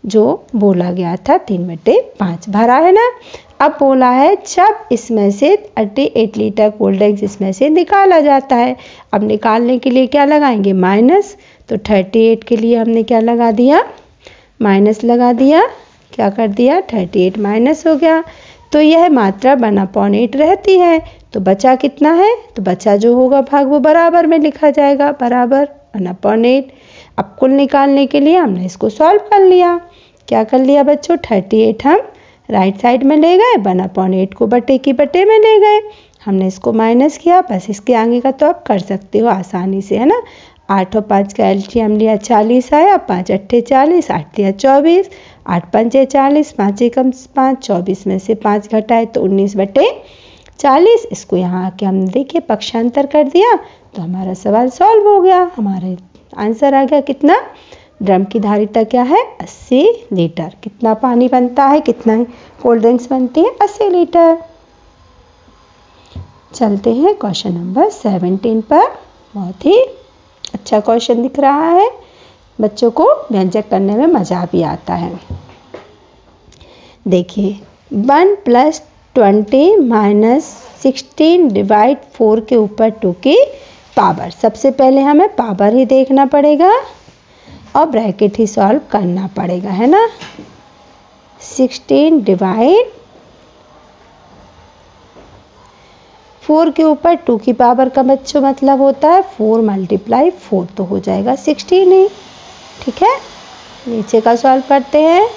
जो बोला गया था 3/5 भरा है ना। अब बोला है जब इसमें से 38 लीटर कोल्ड ड्रिंक्स इसमें से निकाला जाता है। अब निकालने के लिए क्या लगाएंगे? माइनस। तो 38 के लिए हमने क्या लगा दिया? माइनस लगा दिया। क्या कर दिया? 38 माइनस हो गया। तो यह मात्रा 1/8 रहती है। तो बचा कितना है? तो बचा जो होगा भाग वो बराबर में लिखा जाएगा, बराबर 1/8। अब कुल निकालने के लिए हमने इसको सॉल्व कर लिया। क्या कर लिया बच्चों? 38 हम राइट साइड में ले गए, 1/8 को बटे की बटे में ले गए। हमने इसको माइनस किया, बस इसके आगे का तो आप कर सकते हो आसानी से, है ना। 8 और 5 का एलसीएम लिया, 40 आया। 5×8 = 40, 8×3 = 24, 8×5 = 40, 5 × 5 = 24 में से 5 घटाए तो 19/40। इसको यहाँ आके हमने देखिए पक्षांतर कर दिया तो हमारा सवाल सॉल्व हो गया। हमारे आंसर आ गया कितना? ड्रम की धारिता क्या है? 80 लीटर। कितना पानी बनता है? कितना कोल्ड ड्रिंक्स बनती है? 80 लीटर। चलते हैं क्वेश्चन नंबर 17 पर। बहुत ही अच्छा क्वेश्चन दिख रहा है, बच्चों को व्यंजक करने में मज़ा भी आता है। देखिए 1 + 20 - 16 / 4 के ऊपर 2 की पावर। सबसे पहले हमें पावर ही देखना पड़ेगा और ब्रैकेट ही सॉल्व करना पड़ेगा, है ना। 16 / 4 के ऊपर 2 की पावर का बच्चों मतलब होता है 4 × 4, तो हो जाएगा 16 ही, ठीक है। नीचे का सॉल्व करते हैं।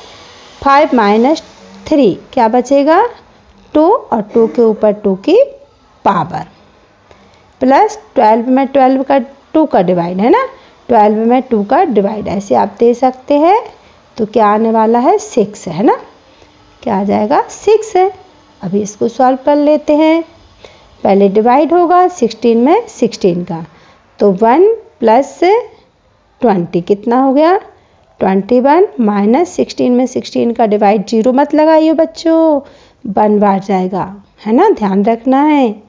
5 - 3 क्या बचेगा? 2 और 2 के ऊपर 2 की पावर प्लस 12 में 12 का 2 का डिवाइड, है ना। 12 में 2 का डिवाइड ऐसे आप दे सकते हैं। तो क्या आने वाला है? 6, है ना। क्या आ जाएगा? 6 है। अभी इसको सॉल्व कर लेते हैं। पहले डिवाइड होगा 16 में 16 का, तो 1 + 20 कितना हो गया? 21 - 16 में 16 का डिवाइड 0 मत लगाइए बच्चों, 1 बार जाएगा, है ना, ध्यान रखना है।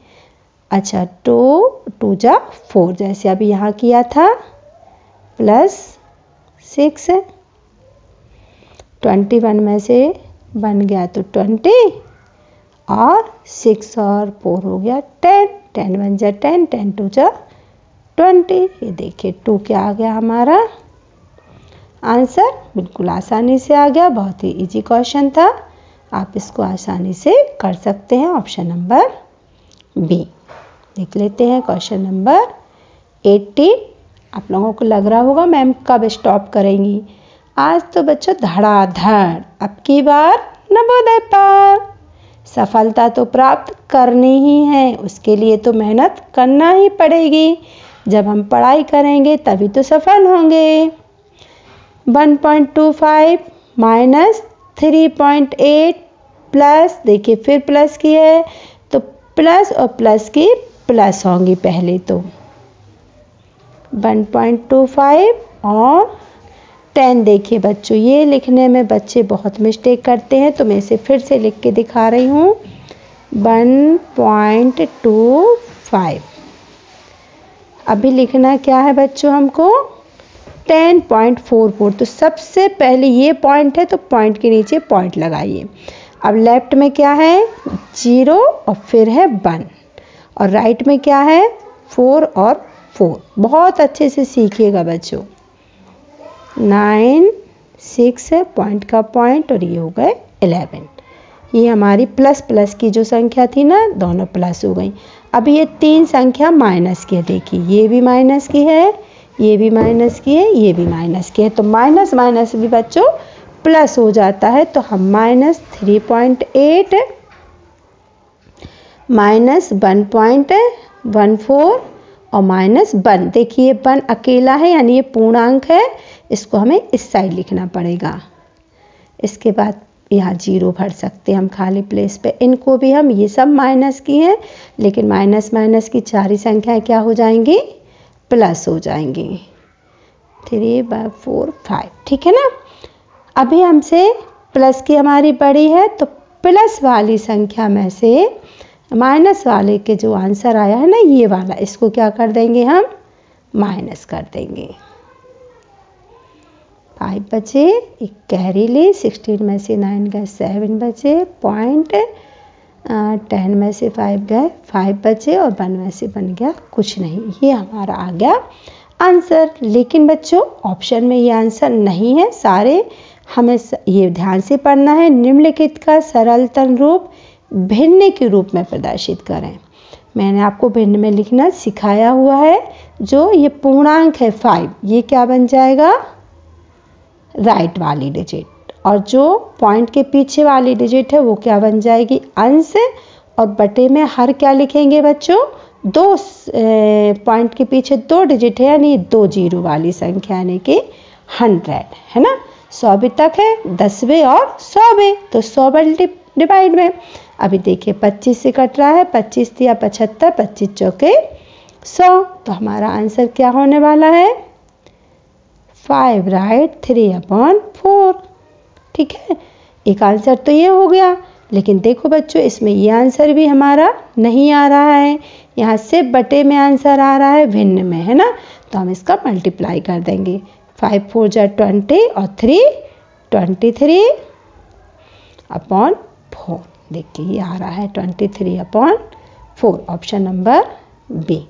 अच्छा 2 2 जा 4 जैसे अभी यहाँ किया था, प्लस 6 21 में से बन गया तो 20 और 6 और 4 हो गया 10, 10 1 जा 10, 10 2 जा 20। ये देखिए 2 क्या आ गया हमारा आंसर, बिल्कुल आसानी से आ गया। बहुत ही इजी क्वेश्चन था, आप इसको आसानी से कर सकते हैं। Option number B. देख लेते हैं क्वेश्चन नंबर 18। आप लोगों को लग रहा होगा मैम कब स्टॉप करेंगी। आज तो बच्चों धड़ाधड़, अब की बार नवोदय पार। सफलता तो प्राप्त करनी ही है, उसके लिए तो मेहनत करना ही पड़ेगी। जब हम पढ़ाई करेंगे तभी तो सफल होंगे। 1.25 माइनस 3.8 प्लस, देखिए फिर प्लस की है तो प्लस और प्लस की प्लस होंगी पहले तो। 1.25 और 10, देखिए बच्चों ये लिखने में बच्चे बहुत मिस्टेक करते हैं, तो मैं इसे फिर से लिख के दिखा रही हूँ। 1.25 अभी लिखना क्या है बच्चों हमको 10.44। तो सबसे पहले ये पॉइंट है तो पॉइंट के नीचे पॉइंट लगाइए। अब लेफ्ट में क्या है 0 और फिर है 1 और राइट में क्या है 4 और 4। बहुत अच्छे से सीखिएगा बच्चों। 9 6 पॉइंट का पॉइंट और ये हो गए 11। ये हमारी प्लस प्लस की जो संख्या थी ना, दोनों प्लस हो गई। अब ये 3 संख्या माइनस की है, देखिए ये भी माइनस की है, ये भी माइनस की है, ये भी माइनस की है। तो माइनस माइनस भी बच्चों प्लस हो जाता है, तो हम माइनस 3.8 माइनस 1.14 और माइनस 1। देखिए 1 अकेला है यानी ये पूर्णांक है, इसको हमें इस साइड लिखना पड़ेगा। इसके बाद यहाँ 0 भर सकते हैं हम खाली प्लेस पे। इनको भी हम, ये सब माइनस की हैं लेकिन माइनस माइनस की 4 ही संख्याएं क्या हो जाएंगी प्लस हो जाएंगी। 3/4 5, ठीक है ना। अभी हमसे प्लस की हमारी बड़ी है तो प्लस वाली संख्या में से माइनस वाले के जो आंसर आया है ना ये वाला, इसको क्या कर देंगे हम माइनस कर देंगे। 5 बचे, एक कैरी ले, 16 में से 9 गए 7 बचे, 10 में से 5 गए 5 बचे और 1 में से बन गया कुछ नहीं। ये हमारा आ गया आंसर। लेकिन बच्चों ऑप्शन में ये आंसर नहीं है सारे, हमें ये ध्यान से पढ़ना है। निम्नलिखित का सरलतम रूप भिन्न के रूप में प्रदर्शित करें। मैंने आपको भिन्न में लिखना सिखाया हुआ है। जो ये पूर्णांक है 5, ये क्या बन जाएगा राइट वाली डिजिट, और जो पॉइंट के पीछे वाली डिजिट है वो क्या बन जाएगी अंश, और बटे में हर क्या लिखेंगे बच्चों 2 पॉइंट के पीछे 2 डिजिट है यानी 2 जीरो वाली संख्या यानी कि 100, है ना। 100 तक है 10वें और 100वें, तो 100 डिवाइड में। अभी देखिए 25 से कट रहा है, 25 या 75, 25 चौके 100, तो हमारा आंसर क्या होने वाला है 5 राइट 3/4, ठीक है। एक आंसर तो ये हो गया, लेकिन देखो बच्चों इसमें ये आंसर भी हमारा नहीं आ रहा है, यहाँ सिर्फ बटे में आंसर आ रहा है भिन्न में, है ना। तो हम इसका मल्टीप्लाई कर देंगे। 5 4 जा 20 और 3 23/4। देखिए ये आ रहा है 23/4, ऑप्शन नंबर बी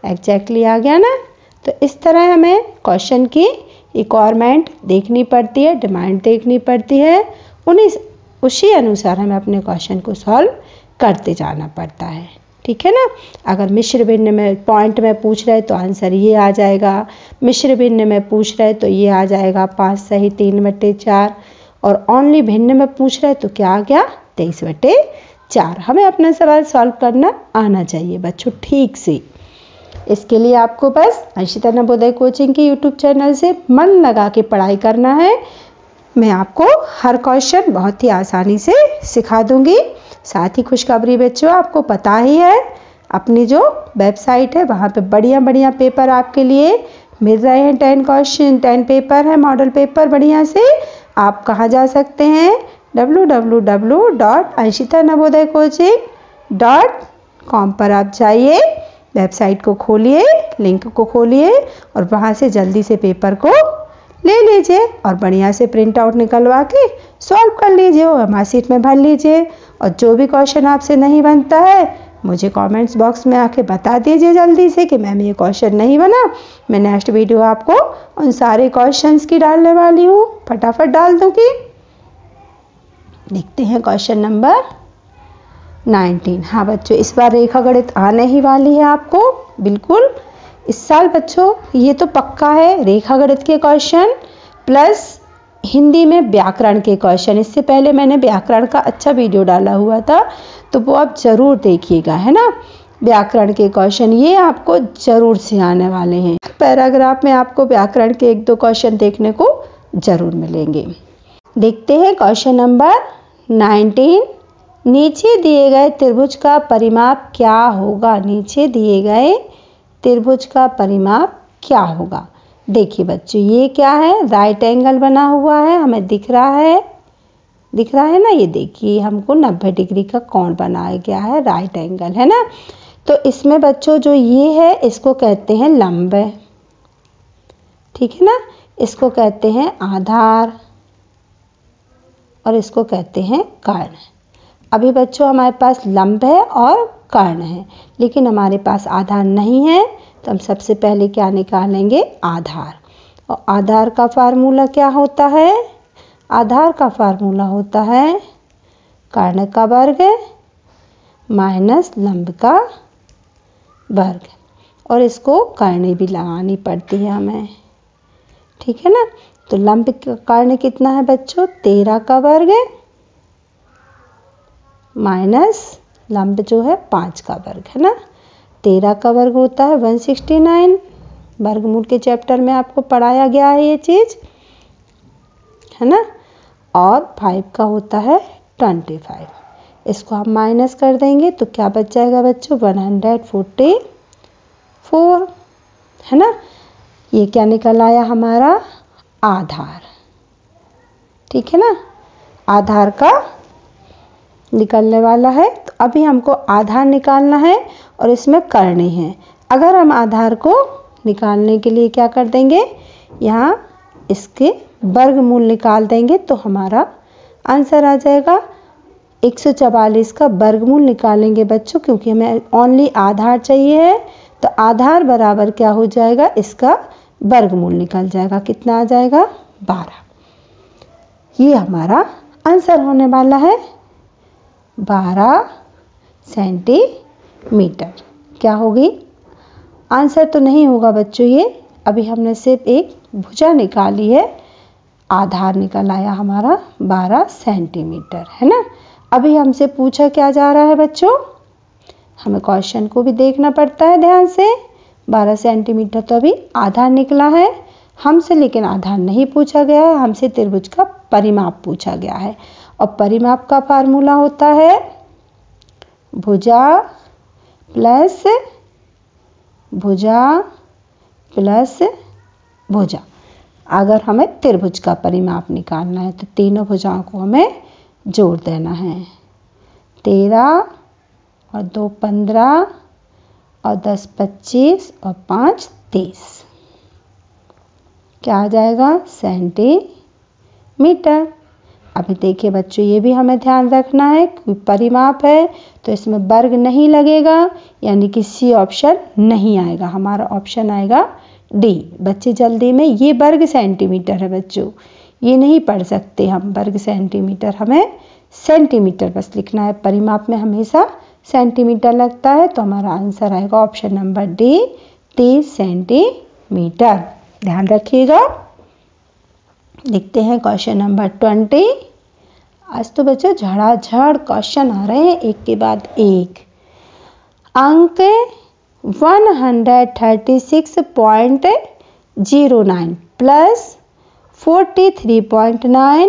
एग्जैक्टली आ गया ना। तो इस तरह हमें क्वेश्चन की रिक्वायरमेंट देखनी पड़ती है, डिमांड देखनी पड़ती है, उसी अनुसार हमें अपने क्वेश्चन को सॉल्व करते जाना पड़ता है, ठीक है ना। अगर मिश्र भिन्न में पॉइंट में पूछ रहे तो आंसर ये आ जाएगा, मिश्र भिन्न में पूछ रहे तो ये आ जाएगा 5 सही 3/4, और ओनली भिन्न में पूछ रहे तो क्या आ गया 23/4। हमें अपना सवाल सॉल्व करना आना चाहिए बच्चों ठीक से। इसके लिए आपको बस अंशिता नवोदय कोचिंग के यूट्यूब चैनल से मन लगा के पढ़ाई करना है। मैं आपको हर क्वेश्चन बहुत ही आसानी से सिखा दूंगी। साथ ही खुशखबरी बच्चों आपको पता ही है, अपनी जो वेबसाइट है वहाँ पे बढ़िया बढ़िया पेपर आपके लिए मिल रहे हैं। 10 क्वेश्चन 10 पेपर है, मॉडल पेपर बढ़िया से। आप कहाँ जा सकते हैं www.anshitanavodaycoaching.com पर आप जाइए, वेबसाइट को खोलिए, लिंक को खोलिए और वहाँ से जल्दी से पेपर को ले लीजिए और बढ़िया से प्रिंट आउट निकलवा के सॉल्व कर लीजिए और मार्कशीट में भर लीजिए। और जो भी क्वेश्चन आपसे नहीं बनता है मुझे कमेंट्स बॉक्स में आके बता दीजिए जल्दी से कि मैम ये क्वेश्चन नहीं बना। मैं नेक्स्ट वीडियो आपको उन सारे क्वेश्चंस की डालने वाली हूँ, फटाफट डाल दूँगी। देखते हैं क्वेश्चन नंबर 19। हाँ बच्चों, इस बार रेखा गणित आने ही वाली है आपको बिल्कुल। इस साल बच्चों ये तो पक्का है, रेखा गणित के क्वेश्चन प्लस हिंदी में व्याकरण के क्वेश्चन। इससे पहले मैंने व्याकरण का अच्छा वीडियो डाला हुआ था, तो वो आप जरूर देखिएगा, है ना। व्याकरण के क्वेश्चन ये आपको जरूर से आने वाले हैं। पैराग्राफ में आपको व्याकरण के 1-2 क्वेश्चन देखने को जरूर मिलेंगे। देखते हैं क्वेश्चन नंबर 19। नीचे दिए गए त्रिभुज का परिमाप क्या होगा? नीचे दिए गए त्रिभुज का परिमाप क्या होगा? देखिए बच्चों, ये क्या है? राइट एंगल बना हुआ है, हमें दिख रहा है ना। ये देखिए हमको 90 डिग्री का कोण बनाया गया है, राइट एंगल, है ना। तो इसमें बच्चों जो ये है इसको कहते हैं लंब, ठीक है ना। इसको कहते हैं आधार और इसको कहते हैं कर्ण। अभी बच्चों हमारे पास लंब है और कर्ण है, लेकिन हमारे पास आधार नहीं है, तो हम सबसे पहले क्या निकालेंगे? आधार। और आधार का फार्मूला क्या होता है? आधार का फार्मूला होता है कर्ण का वर्ग माइनस लंब का वर्ग, और इसको करणी भी लगानी पड़ती है हमें, ठीक है ना। तो लंब का कर्ण कितना है बच्चों? 13 का वर्ग माइनस लंब जो है 5 का वर्ग, है ना। 13 का वर्ग होता है 169, वर्गमूल के चैप्टर में आपको पढ़ाया गया है ये चीज, है ना। और 5 का होता है 25। इसको हम माइनस कर देंगे तो क्या बच जाएगा बच्चों? 144, है ना। ये क्या निकल आया हमारा? आधार, ठीक है ना। आधार का निकलने वाला है। तो अभी हमको आधार निकालना है और इसमें करनी है। अगर हम आधार को निकालने के लिए क्या कर देंगे? यहाँ इसके वर्गमूल निकाल देंगे तो हमारा आंसर आ जाएगा। 144 का वर्गमूल निकालेंगे बच्चों, क्योंकि हमें ओनली आधार चाहिए है। तो आधार बराबर क्या हो जाएगा? इसका वर्गमूल निकल जाएगा। कितना आ जाएगा? 12। ये हमारा आंसर होने वाला है 12 सेंटीमीटर। क्या होगी? आंसर तो नहीं होगा बच्चों ये, अभी हमने सिर्फ एक भुजा निकाली है, आधार निकल आया हमारा 12 सेंटीमीटर, है ना। अभी हमसे पूछा क्या जा रहा है बच्चों? हमें क्वेश्चन को भी देखना पड़ता है ध्यान से। 12 सेंटीमीटर तो अभी आधार निकला है हमसे, लेकिन आधार नहीं पूछा गया है, हमसे त्रिभुज का परिमाप पूछा गया है। और परिमाप का फार्मूला होता है भुजा प्लस भुजा प्लस भुजा। अगर हमें त्रिभुज का परिमाप निकालना है तो तीनों भुजाओं को हमें जोड़ देना है। 13 और 2 15 और 10 25 और 5 30। क्या आ जाएगा? सेंटीमीटर। अभी देखिए बच्चों, ये भी हमें ध्यान रखना है कि परिमाप है तो इसमें वर्ग नहीं लगेगा, यानी कि सी ऑप्शन नहीं आएगा, हमारा ऑप्शन आएगा डी। बच्चे जल्दी में, ये वर्ग सेंटीमीटर है बच्चों, ये नहीं पढ़ सकते हम वर्ग सेंटीमीटर, हमें सेंटीमीटर बस लिखना है। परिमाप में हमेशा सेंटीमीटर लगता है, तो हमारा आंसर आएगा ऑप्शन नंबर डी, 30 सेंटीमीटर। ध्यान रखिएगा। देखते हैं क्वेश्चन नंबर 20। आज तो बच्चों झड़ाझड़ क्वेश्चन आ रहे हैं एक के बाद एक। अंक 136.09 प्लस 43.9,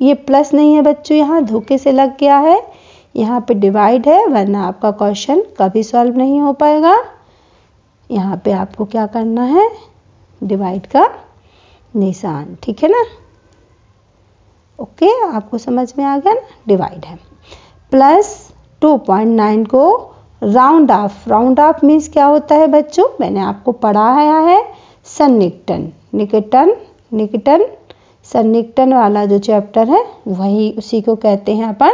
ये प्लस नहीं है बच्चों, यहाँ धोखे से लग गया है, यहाँ पे डिवाइड है, वरना आपका क्वेश्चन कभी सॉल्व नहीं हो पाएगा। यहाँ पे आपको क्या करना है? डिवाइड का निशान, ठीक है ना। ओके, आपको समझ में आ गया ना, डिवाइड है। प्लस 2.9 को round of. Round of means क्या होता है बच्चों, मैंने आपको पढ़ाया है सन्निकटन, निकटन, निकटन, सन्निकटन वाला जो चैप्टर है वही, उसी को कहते हैं अपन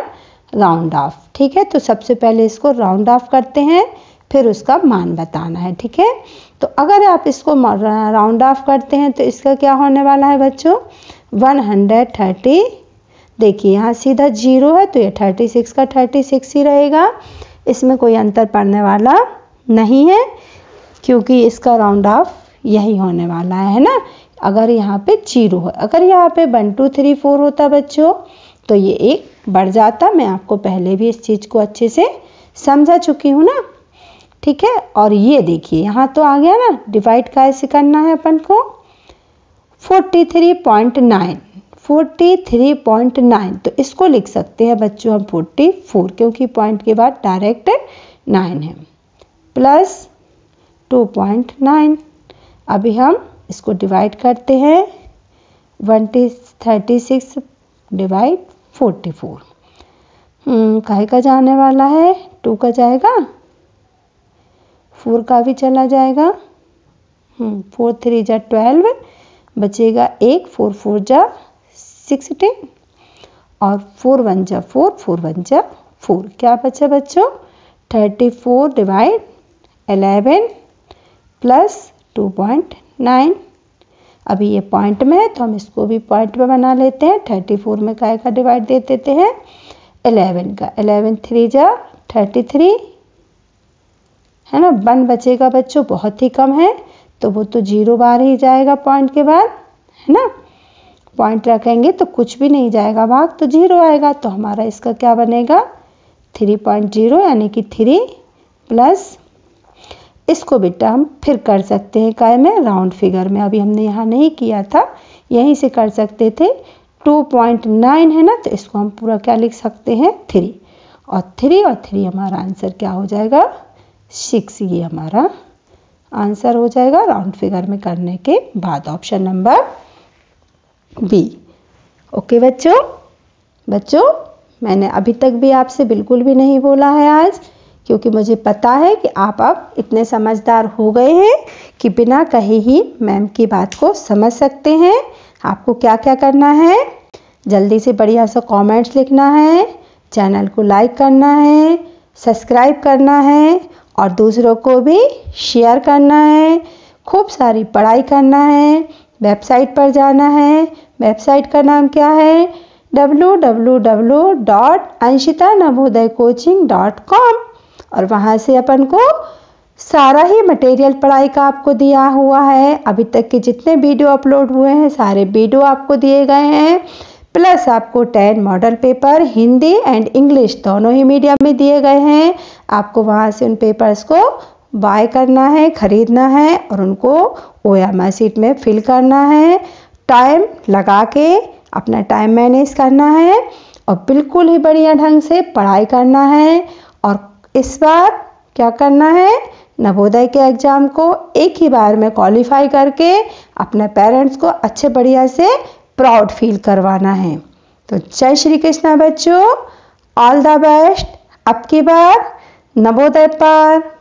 राउंड ऑफ। ठीक है, तो सबसे पहले इसको राउंड ऑफ करते हैं, फिर उसका मान बताना है। ठीक है, तो अगर आप इसको राउंड ऑफ करते हैं तो इसका क्या होने वाला है बच्चों, 130। देखिए यहाँ सीधा 0 है तो ये 36 का 36 ही रहेगा, इसमें कोई अंतर पड़ने वाला नहीं है, क्योंकि इसका राउंड ऑफ यही होने वाला है ना। अगर यहाँ पे 0 है, अगर यहाँ पे 1 2 3 4 होता बच्चों तो ये एक बढ़ जाता। मैं आपको पहले भी इस चीज़ को अच्छे से समझा चुकी हूँ ना। ठीक है, और ये देखिए यहाँ तो आ गया ना, डिवाइड कैसे करना है अपन को, 43.9, 43.9, तो इसको लिख सकते हैं बच्चों हम 44, क्योंकि पॉइंट के बाद डायरेक्ट 9 है, प्लस 2.9। अभी हम इसको डिवाइड करते हैं, 36 डिवाइड 44, काहे का जाने वाला है, 2 का जाएगा, 4 का भी चला जाएगा, 4 3 जा 12, बचेगा 1, 4 4 जा 16, और 4 1 जा 4, 4 1 जा 4, क्या बचा बच्चों, 34 डिवाइड 11 प्लस 2.9। अभी ये पॉइंट में है तो हम इसको भी पॉइंट में बना लेते हैं। 34 में काय का डिवाइड दे देते हैं, 11 का, 11 3 जा 33, है ना। 1 बचेगा बच्चों, बहुत ही कम है, तो वो तो 0 बार ही जाएगा पॉइंट के बाद, है ना। पॉइंट रखेंगे तो कुछ भी नहीं जाएगा भाग, तो 0 आएगा, तो हमारा इसका क्या बनेगा, 3.0, यानी कि 3 प्लस, इसको बेटा हम फिर कर सकते हैं काय में, राउंड फिगर में। अभी हमने यहाँ नहीं किया था, यहीं से कर सकते थे। 2.9 है ना, तो इसको हम पूरा क्या लिख सकते हैं, 3, और 3 हमारा आंसर क्या हो जाएगा, 6। ये हमारा आंसर हो जाएगा राउंड फिगर में करने के बाद, ऑप्शन नंबर बी। ओके बच्चों, मैंने अभी तक भी आपसे बिल्कुल भी नहीं बोला है आज, क्योंकि मुझे पता है कि आप अब इतने समझदार हो गए हैं कि बिना कहे ही मैम की बात को समझ सकते हैं। आपको क्या क्या करना है, जल्दी से बढ़िया सा कमेंट्स लिखना है, चैनल को लाइक करना है, सब्सक्राइब करना है, और दूसरों को भी शेयर करना है। खूब सारी पढ़ाई करना है, वेबसाइट पर जाना है। वेबसाइट का नाम क्या है, www.anshitanavodaycoaching.com, और वहाँ से अपन को सारा ही मटेरियल पढ़ाई का आपको दिया हुआ है। अभी तक के जितने वीडियो अपलोड हुए हैं सारे वीडियो आपको दिए गए हैं, प्लस आपको 10 model paper Hindi and English दोनों ही मीडियम में दिए गए हैं। आपको वहाँ से उन पेपर्स को बाय करना है, खरीदना है, और उनको OMR शीट में फिल करना है। टाइम लगा के अपना टाइम मैनेज करना है, और बिल्कुल ही बढ़िया ढंग से पढ़ाई करना है। और इस बार क्या करना है, नवोदय के एग्जाम को एक ही बार में क्वालिफाई करके अपने पेरेंट्स को अच्छे बढ़िया से प्राउड फील करवाना है। तो जय श्री कृष्णा बच्चों, ऑल द बेस्ट। अब की बार नवोदय पर